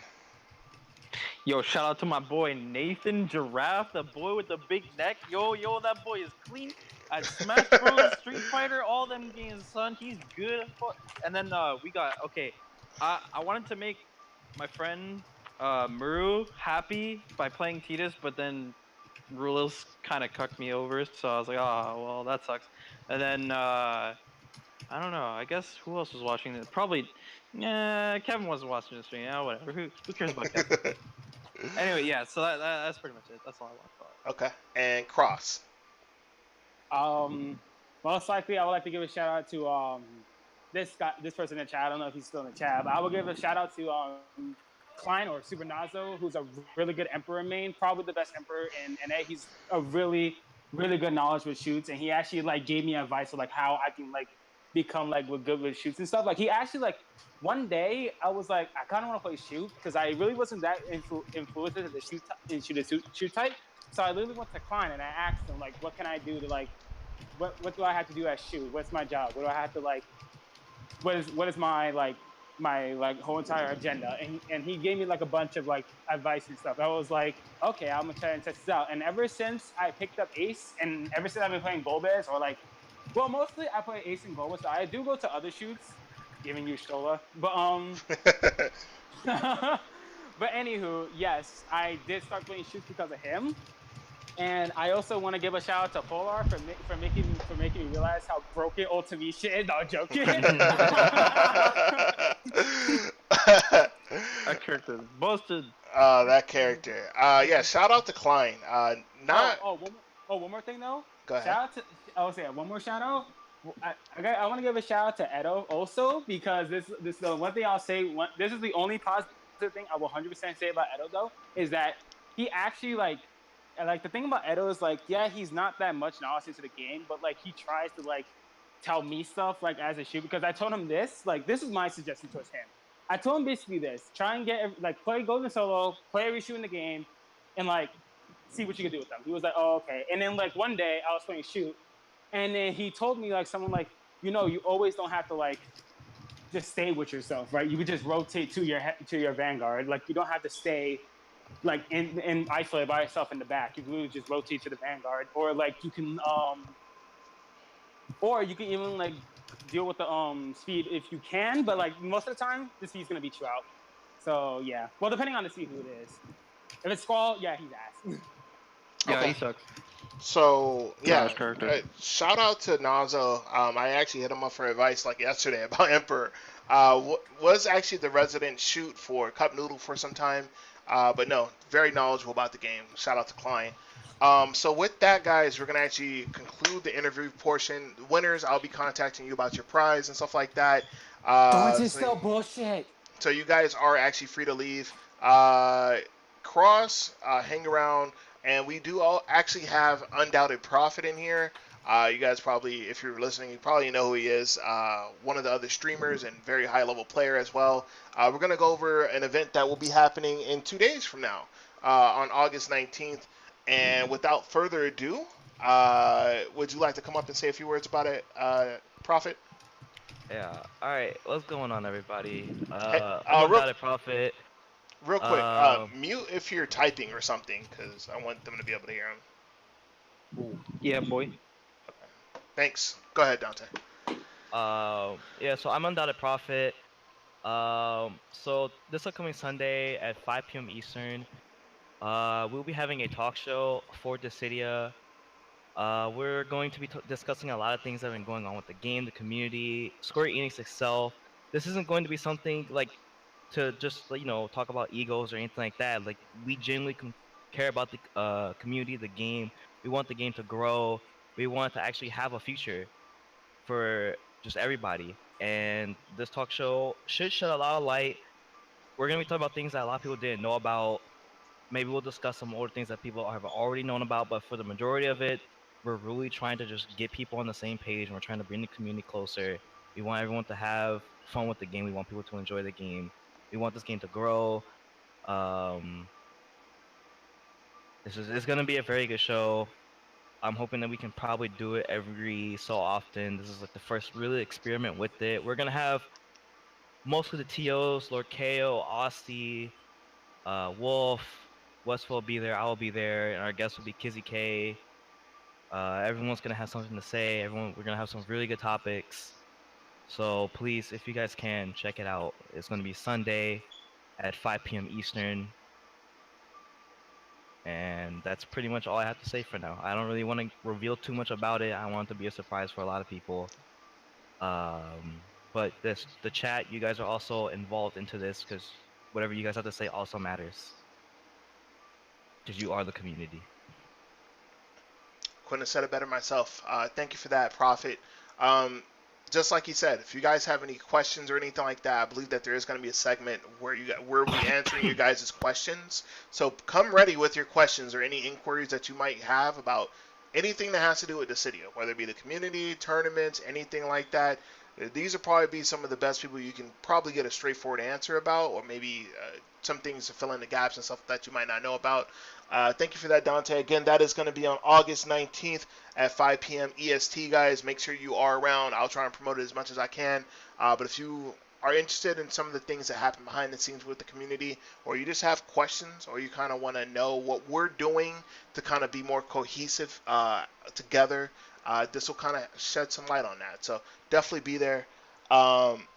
Speaker 9: Yo, shout out to my boy Nathan Giraffe, the boy with the big neck. Yo, that boy is clean at Smash Bros, Street Fighter, all them games, son. He's good as fuck. And then we got I wanted to make my friend Muru happy by playing Tidus, but then Rulis kind of cucked me over, so I was like, oh well, that sucks. And then I don't know. I guess who else was watching it? Probably, Kevin wasn't watching the stream. Yeah, whatever. Who cares about Kevin? Anyway, yeah. So that's pretty much it. That's all I want to talk.
Speaker 1: Okay. And Cross.
Speaker 4: Most likely, I would like to give a shout out to this person in the chat. I don't know if he's still in the chat, but I will give a shout out to Klein or Super Nazo, who's a really good Emperor main, probably the best Emperor in NA. He's a really, really good knowledge with shoots, and he actually gave me advice of how I can become good with shoots and stuff. He actually one day I was I kind of want to play shoot because I really wasn't that influenced into the shoot type. So I literally went to Klein and I asked him what can I do to what do I have to do as shoot? What's my job? What do I have to what is my my whole entire agenda? And he gave me a bunch of advice and stuff. I was okay, I'm gonna try and test this out. And ever since I picked up Ace, and ever since I've been playing Golbez well, mostly I play Ace and Golbez. So I do go to other shoots, giving you Shola. But but anywho, yes, I did start playing shoots because of him. And I also want to give a shout out to Polar for making me realize how broken Ultimisha is. No, I'm joking.
Speaker 9: That character is busted.
Speaker 1: That character. Yeah. Shout out to Klein.
Speaker 4: One more thing though.
Speaker 1: Go ahead.
Speaker 4: Shout out to one more shout out. I want to give a shout out to Edo also because this is the one thing I'll say. This is the only positive thing I will 100% say about Edo though is that he actually the thing about Edo is yeah, he's not that much knowledge into the game, but he tries to tell me stuff as a shoot because I told him this this is my suggestion towards him. I told him basically this: try and get play Golden Solo, play every shoot in the game, and see what you can do with them. He was oh okay. And then one day I was playing shoot, and then he told me someone you always don't have to just stay with yourself, right? You could just rotate to your vanguard. You don't have to stay in isolate by yourself in the back. You can literally just rotate to the vanguard, or you can even deal with the speed if you can. But most of the time, the speed's gonna beat you out. So yeah. Well, depending on the speed, who it is. If it's Squall, yeah, he's ass.
Speaker 9: Yeah,
Speaker 1: Okay.
Speaker 9: he sucks.
Speaker 1: So yeah,
Speaker 9: character.
Speaker 1: shout out to Nazo. I actually hit him up for advice yesterday about Emperor. Was actually the resident shoot for Cup Noodle for some time, but no, very knowledgeable about the game. Shout out to Klein. So with that, guys, we're gonna actually conclude the interview portion. The winners, I'll be contacting you about your prize and stuff like that.
Speaker 4: Don't just sell bullshit.
Speaker 1: So you guys are actually free to leave. Cross, hang around. And we do all actually have Undoubted Prophet in here. You guys probably, if you're listening, you probably know who he is. One of the other streamers and very high-level player as well. We're going to go over an event that will be happening in 2 days from now on August 19th. And without further ado, would you like to come up and say a few words about it, Prophet?
Speaker 11: Yeah. All right. What's going on, everybody?
Speaker 1: Hey,
Speaker 11: Undoubted Prophet.
Speaker 1: Real quick, mute if you're typing or something, because I want them to be able to hear him.
Speaker 9: Yeah, boy.
Speaker 1: Okay. Thanks. Go ahead, Dante.
Speaker 11: Yeah, so I'm Undoubted Prophet. So this upcoming Sunday at 5 p.m. Eastern, we'll be having a talk show for Dissidia. We're going to be discussing a lot of things that have been going on with the game, the community, Square Enix itself, this isn't going to be something like to just like, talk about egos or anything like that. Like we genuinely care about the community, the game. We want the game to grow. We want to actually have a future for just everybody. And this talk show should shed a lot of light. We're gonna be talking about things that a lot of people didn't know about. Maybe we'll discuss some older things that people have already known about, but for the majority of it, we're really trying to just get people on the same page and we're trying to bring the community closer. We want everyone to have fun with the game. We want people to enjoy the game. We want this game to grow. Um, it's gonna be a very good show. I'm hoping that we can probably do it every so often. This is like the first really experiment with it. We're gonna have mostly the TOs, Lord KO, Austin, Wolf, Westfall will be there, I will be there, and our guest will be Kizzy K. Everyone's gonna have something to say. We're gonna have some really good topics. So please, if you guys can, check it out. It's gonna be Sunday at 5 p.m. Eastern, and that's pretty much all I have to say for now. I don't really want to reveal too much about it. I want it to be a surprise for a lot of people. But the chat, you guys are also involved into this because whatever you guys have to say also matters because you are the community.
Speaker 1: Couldn't have said it better myself. Thank you for that, Prophet. Um, just like you said, if you guys have any questions or anything like that, I believe that there is going to be a segment where we'll be answering your guys' questions. So come ready with your questions or any inquiries that you might have about anything that has to do with Dissidia, whether it be the community, tournaments, anything like that. These will probably be some of the best people you can probably get a straightforward answer about, or maybe some things to fill in the gaps and stuff that you might not know about. Thank you for that, Dante. Again, that is going to be on August 19th at 5 p.m. EST, guys. Make sure you are around. I'll try and promote it as much as I can. But if you are interested in some of the things that happen behind the scenes with the community, or you just have questions, or you kind of want to know what we're doing to kind of be more cohesive together, this will kind of shed some light on that. So definitely be there.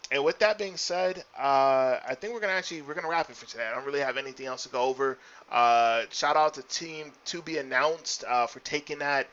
Speaker 1: And with that being said, I think we're gonna wrap it for today. I don't really have anything else to go over. Shout out to Team To Be Announced for taking that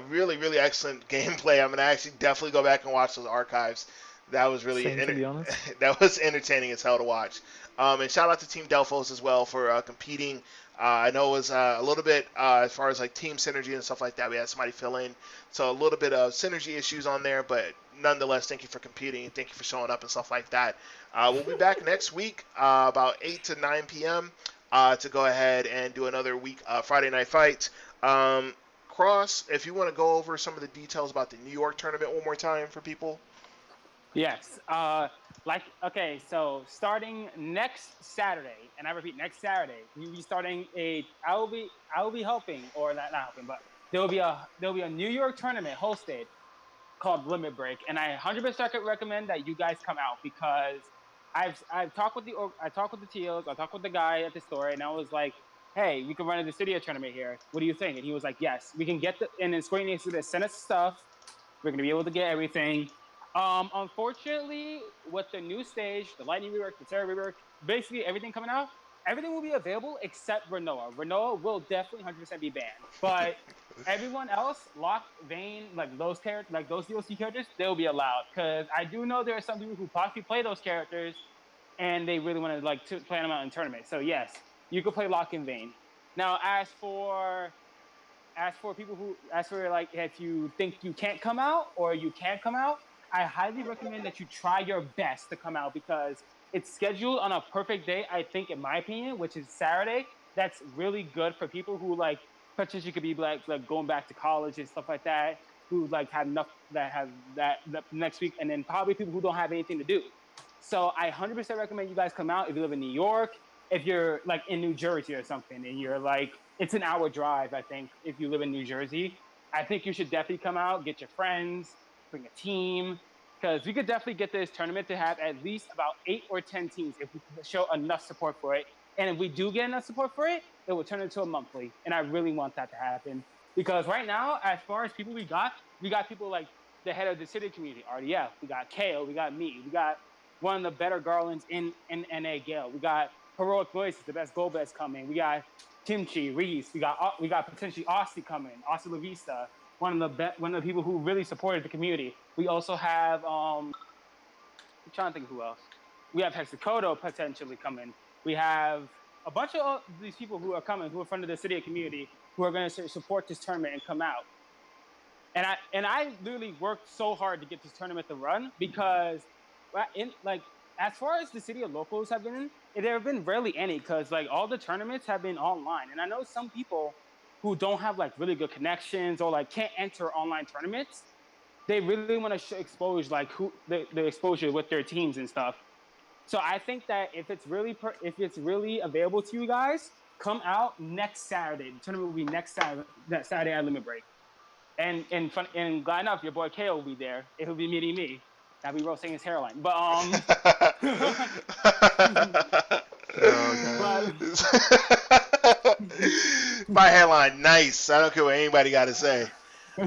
Speaker 1: really, really excellent gameplay. I'm gonna actually definitely go back and watch those archives. That was really
Speaker 9: Same, to be honest.
Speaker 1: that was entertaining as hell to watch. And shout out to Team Delfos as well for competing. I know it was a little bit as far as like team synergy and stuff like that. We had somebody fill in, so a little bit of synergy issues on there, but nonetheless, thank you for competing. Thank you for showing up and stuff like that. We'll be back next week about 8 to 9 p.m. To go ahead and do another week Friday Night Fight. Cross, if you want to go over some of the details about the New York tournament one more time for people.
Speaker 4: Yes. Okay, so starting next Saturday, and I repeat, next Saturday, we'll be starting I will be helping, or not helping, but there'll be a New York tournament hosted called Limit Break, and I 100% recommend that you guys come out because I've talked with the TOs, I talked with the guy at the store, and I was like, hey, we can run a Dissidia tournament here. What do you think? And he was like, yes, we can get and then Square Enix to send us stuff. We're gonna be able to get everything. Unfortunately, with the new stage, the Lightning rework, the Terra rework, basically everything coming out, everything will be available except Renoa. Renoa will definitely 100% be banned. But everyone else, Locke, Vayne, like those characters, like those DLC characters, they'll be allowed. Because I do know there are some people who possibly play those characters, and they really want to play them out in tournaments. So yes, you could play Locke and Vayne. Now, as for like if you think you can't come out or you can come out, I highly recommend that you try your best to come out because it's scheduled on a perfect day, I think, in my opinion, which is Saturday. That's really good for people who like potentially could be like going back to college and stuff like that, who like have enough that have that next week, and then probably people who don't have anything to do. So I 100% recommend you guys come out if you live in New York, if you're like in New Jersey or something, and you're like, it's an hour drive, I think, if you live in New Jersey. I think you should definitely come out, get your friends, bring a team, because we could definitely get this tournament to have at least about 8 or 10 teams if we show enough support for it. And if we do get enough support for it, it will turn into a monthly. And I really want that to happen. Because right now, as far as people we got people like the head of the city community, RDF, we got KO, we got me, we got one of the better Garlands in NA Gale. We got Heroic Voices, the best Golbez coming. We got Kimchi, Reese. We got potentially Austin coming, Austin La Vista, one of the people who really supported the community. We also have trying to think who else. We have Hexakoto potentially coming. We have a bunch of these people who are coming, who are from the Dissidia community, who are going to support this tournament and come out. And I literally worked so hard to get this tournament to run because, as far as the Dissidia locals have been, there have been rarely any because like all the tournaments have been online. And I know some people who don't have like really good connections or like can't enter online tournaments. They really want to expose like the exposure with their teams and stuff. So I think that if it's really available to you guys, come out next Saturday. The tournament will be next Saturday, that Saturday at Limit Break. And glad enough, your boy KO will be there. It will be meeting me. I'll be roasting his hairline. But
Speaker 1: my hairline, nice. I don't care what anybody got to say.
Speaker 4: All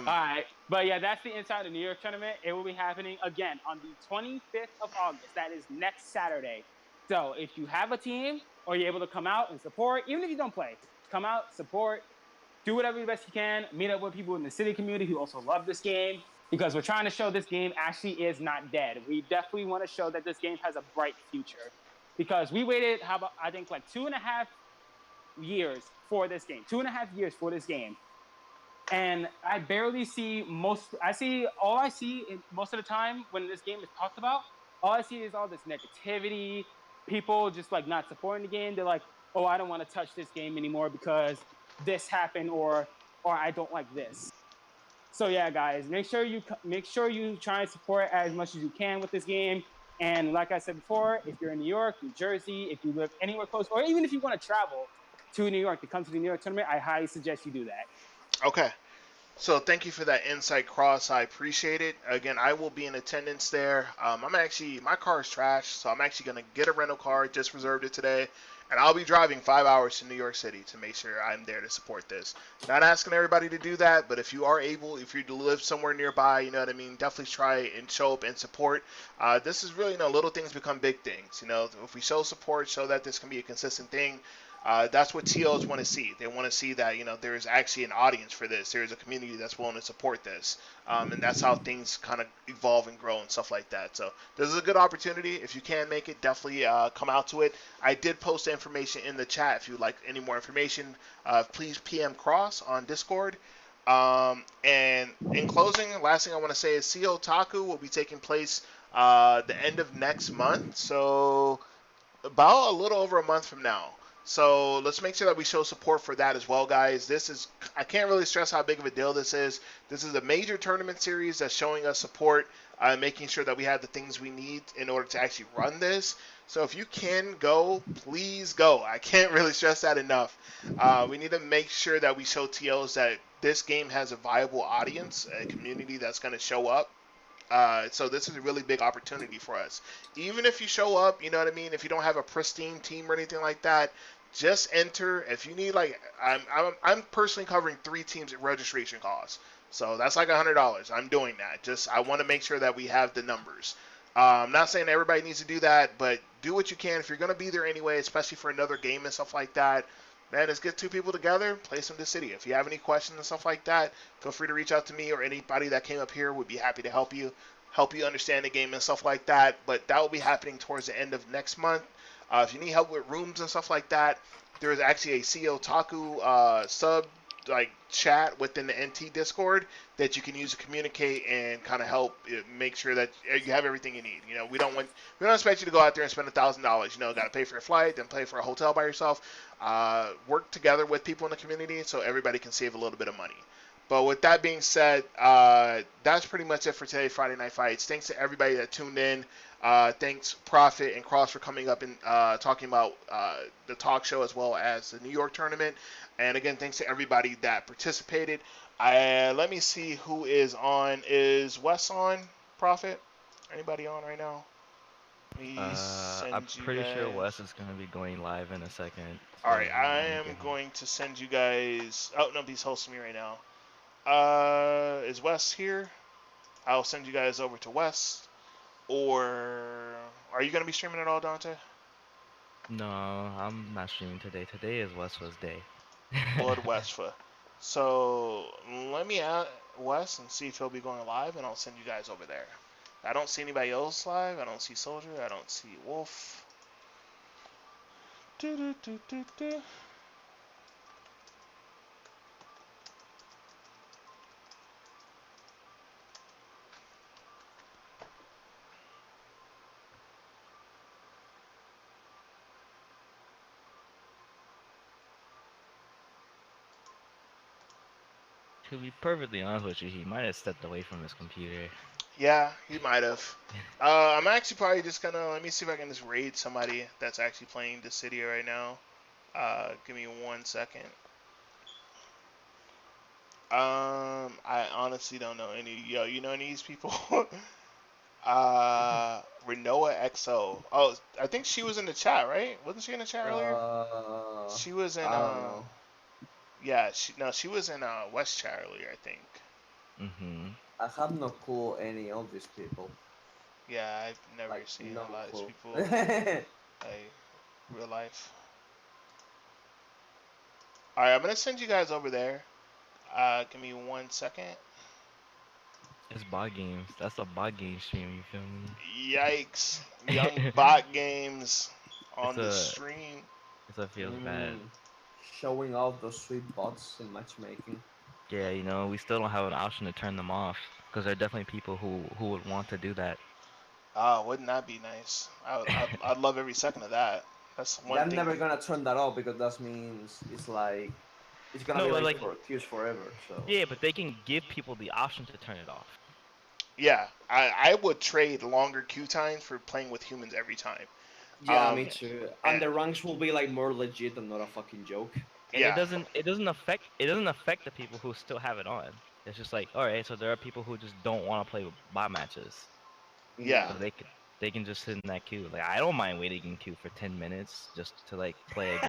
Speaker 4: right. But yeah, that's the Inside the New York tournament. It will be happening again on the 25th of August. That is next Saturday. So if you have a team or you're able to come out and support, even if you don't play, come out, support, do whatever best you can, meet up with people in the city community who also love this game, because we're trying to show this game actually is not dead. We definitely want to show that this game has a bright future, because we waited, I think like 2.5 years for this game. 2.5 years for this game. And I barely see most of the time when this game is talked about, all I see is all this negativity, people just like not supporting the game. They're like, oh, I don't want to touch this game anymore because this happened, or I don't like this. So yeah, guys, make sure you try and support as much as you can with this game. And like I said before, if you're in New York, New Jersey, if you live anywhere close, or even if you want to travel to New York to come to the New York tournament, I highly suggest you do that.
Speaker 1: Okay. So thank you for that insight, Cross. I appreciate it. Again, I will be in attendance there. My car is trash, so I'm actually going to get a rental car. Just reserved it today. And I'll be driving 5 hours to New York City to make sure I'm there to support this. Not asking everybody to do that, but if you are able, if you live somewhere nearby, you know what I mean, definitely try and show up and support. This is really, little things become big things. If we show support, show that this can be a consistent thing. That's what TOs want to see. They want to see that, there's actually an audience for this. There's a community that's willing to support this. And that's how things kind of evolve and grow and stuff like that. So this is a good opportunity. If you can make it, definitely come out to it. I did post the information in the chat. If you'd like any more information, please PM Cross on Discord. And in closing, last thing I want to say is CO Taku will be taking place the end of next month. So about a little over a month from now. So let's make sure that we show support for that as well, guys. I can't really stress how big of a deal this is. This is a major tournament series that's showing us support, making sure that we have the things we need in order to actually run this. So if you can go, please go. I can't really stress that enough. We need to make sure that we show TOs that this game has a viable audience, a community that's going to show up. So this is a really big opportunity for us. Even if you show up, you know what I mean, if you don't have a pristine team or anything like that, just enter. If you need, I'm personally covering 3 teams at registration costs. So that's like $100. I'm doing that. I want to make sure that we have the numbers. I'm not saying everybody needs to do that, but do what you can. If you're going to be there anyway, especially for another game and stuff like that, man, let's get 2 people together, play some Dissidia. If you have any questions and stuff like that, feel free to reach out to me or anybody that came up here. Would be happy to help you understand the game and stuff like that. But that will be happening towards the end of next month. If you need help with rooms and stuff like that, there is actually a CO Taku sub chat within the NT Discord that you can use to communicate and kind of help make sure that you have everything you need. We don't expect you to go out there and spend $1,000. Got to pay for your flight, then pay for a hotel by yourself. Work together with people in the community so everybody can save a little bit of money. But with that being said, that's pretty much it for today, Friday Night Fights. Thanks to everybody that tuned in. Thanks, Prophet and Cross, for coming up and talking about the talk show as well as the New York tournament. And again, thanks to everybody that participated. Let me see who is on. Is Wes on, Prophet? Anybody on right now?
Speaker 11: I'm pretty sure Wes is going to be going live in a second.
Speaker 1: So alright, I am going to send you guys... Oh, no, he's hosting me right now. Is Wes here? I'll send you guys over to Wes. Or... Are you going to be streaming at all, Dante?
Speaker 11: No, I'm not streaming today. Today is Wesfa's day.
Speaker 1: Blood Westfa. So, let me add Wes and see if he'll be going live, and I'll send you guys over there. I don't see anybody else live. I don't see Soldier. I don't see Wolf. Do.
Speaker 11: To be perfectly honest with you, he might have stepped away from his computer.
Speaker 1: Yeah, he might have. I'm actually probably just gonna let me see if I can just raid somebody that's actually playing Dissidia right now. Give me 1 second. I honestly don't know any. Yo, you know any of these people? Renoa XO. Oh, I think she was in the chat, right? Wasn't she in the chat earlier? She was in.
Speaker 5: I don't know.
Speaker 1: Yeah, she was in West chat earlier, I think.
Speaker 5: I have no clue any of these people.
Speaker 1: Yeah, I've never
Speaker 5: Like,
Speaker 1: seen
Speaker 5: no
Speaker 1: a lot of these
Speaker 5: clue.
Speaker 1: people like real life. All right, I'm gonna send you guys over there. Give me 1 second.
Speaker 11: It's bot games. That's a bot game stream. You feel me?
Speaker 1: Yikes! Young bot games
Speaker 11: it's
Speaker 1: on the
Speaker 11: a
Speaker 1: stream.
Speaker 11: it feels bad.
Speaker 5: Showing off those sweet bots in matchmaking.
Speaker 11: Yeah, you know, we still don't have an option to turn them off because there are definitely people who would want to do that.
Speaker 1: Wouldn't that be nice? I'd love every second of that. That's one
Speaker 5: They're
Speaker 1: thing.
Speaker 5: never gonna turn that off because that means it's like it's gonna
Speaker 11: No,
Speaker 5: be
Speaker 11: but
Speaker 5: like
Speaker 11: like,
Speaker 5: for queues forever. So
Speaker 11: yeah, but they can give people the option to turn it off.
Speaker 1: Yeah, I would trade longer queue times for playing with humans every time.
Speaker 5: yeah, me too. And
Speaker 1: And
Speaker 5: the ranks will be like more legit and not a fucking joke.
Speaker 11: And
Speaker 1: yeah,
Speaker 11: it doesn't affect the people who still have it on. It's just like, all right, so there are people who just don't want to play bot matches,
Speaker 1: yeah.
Speaker 11: so they can just sit in that queue. Like I don't mind waiting in queue for 10 minutes just to like play a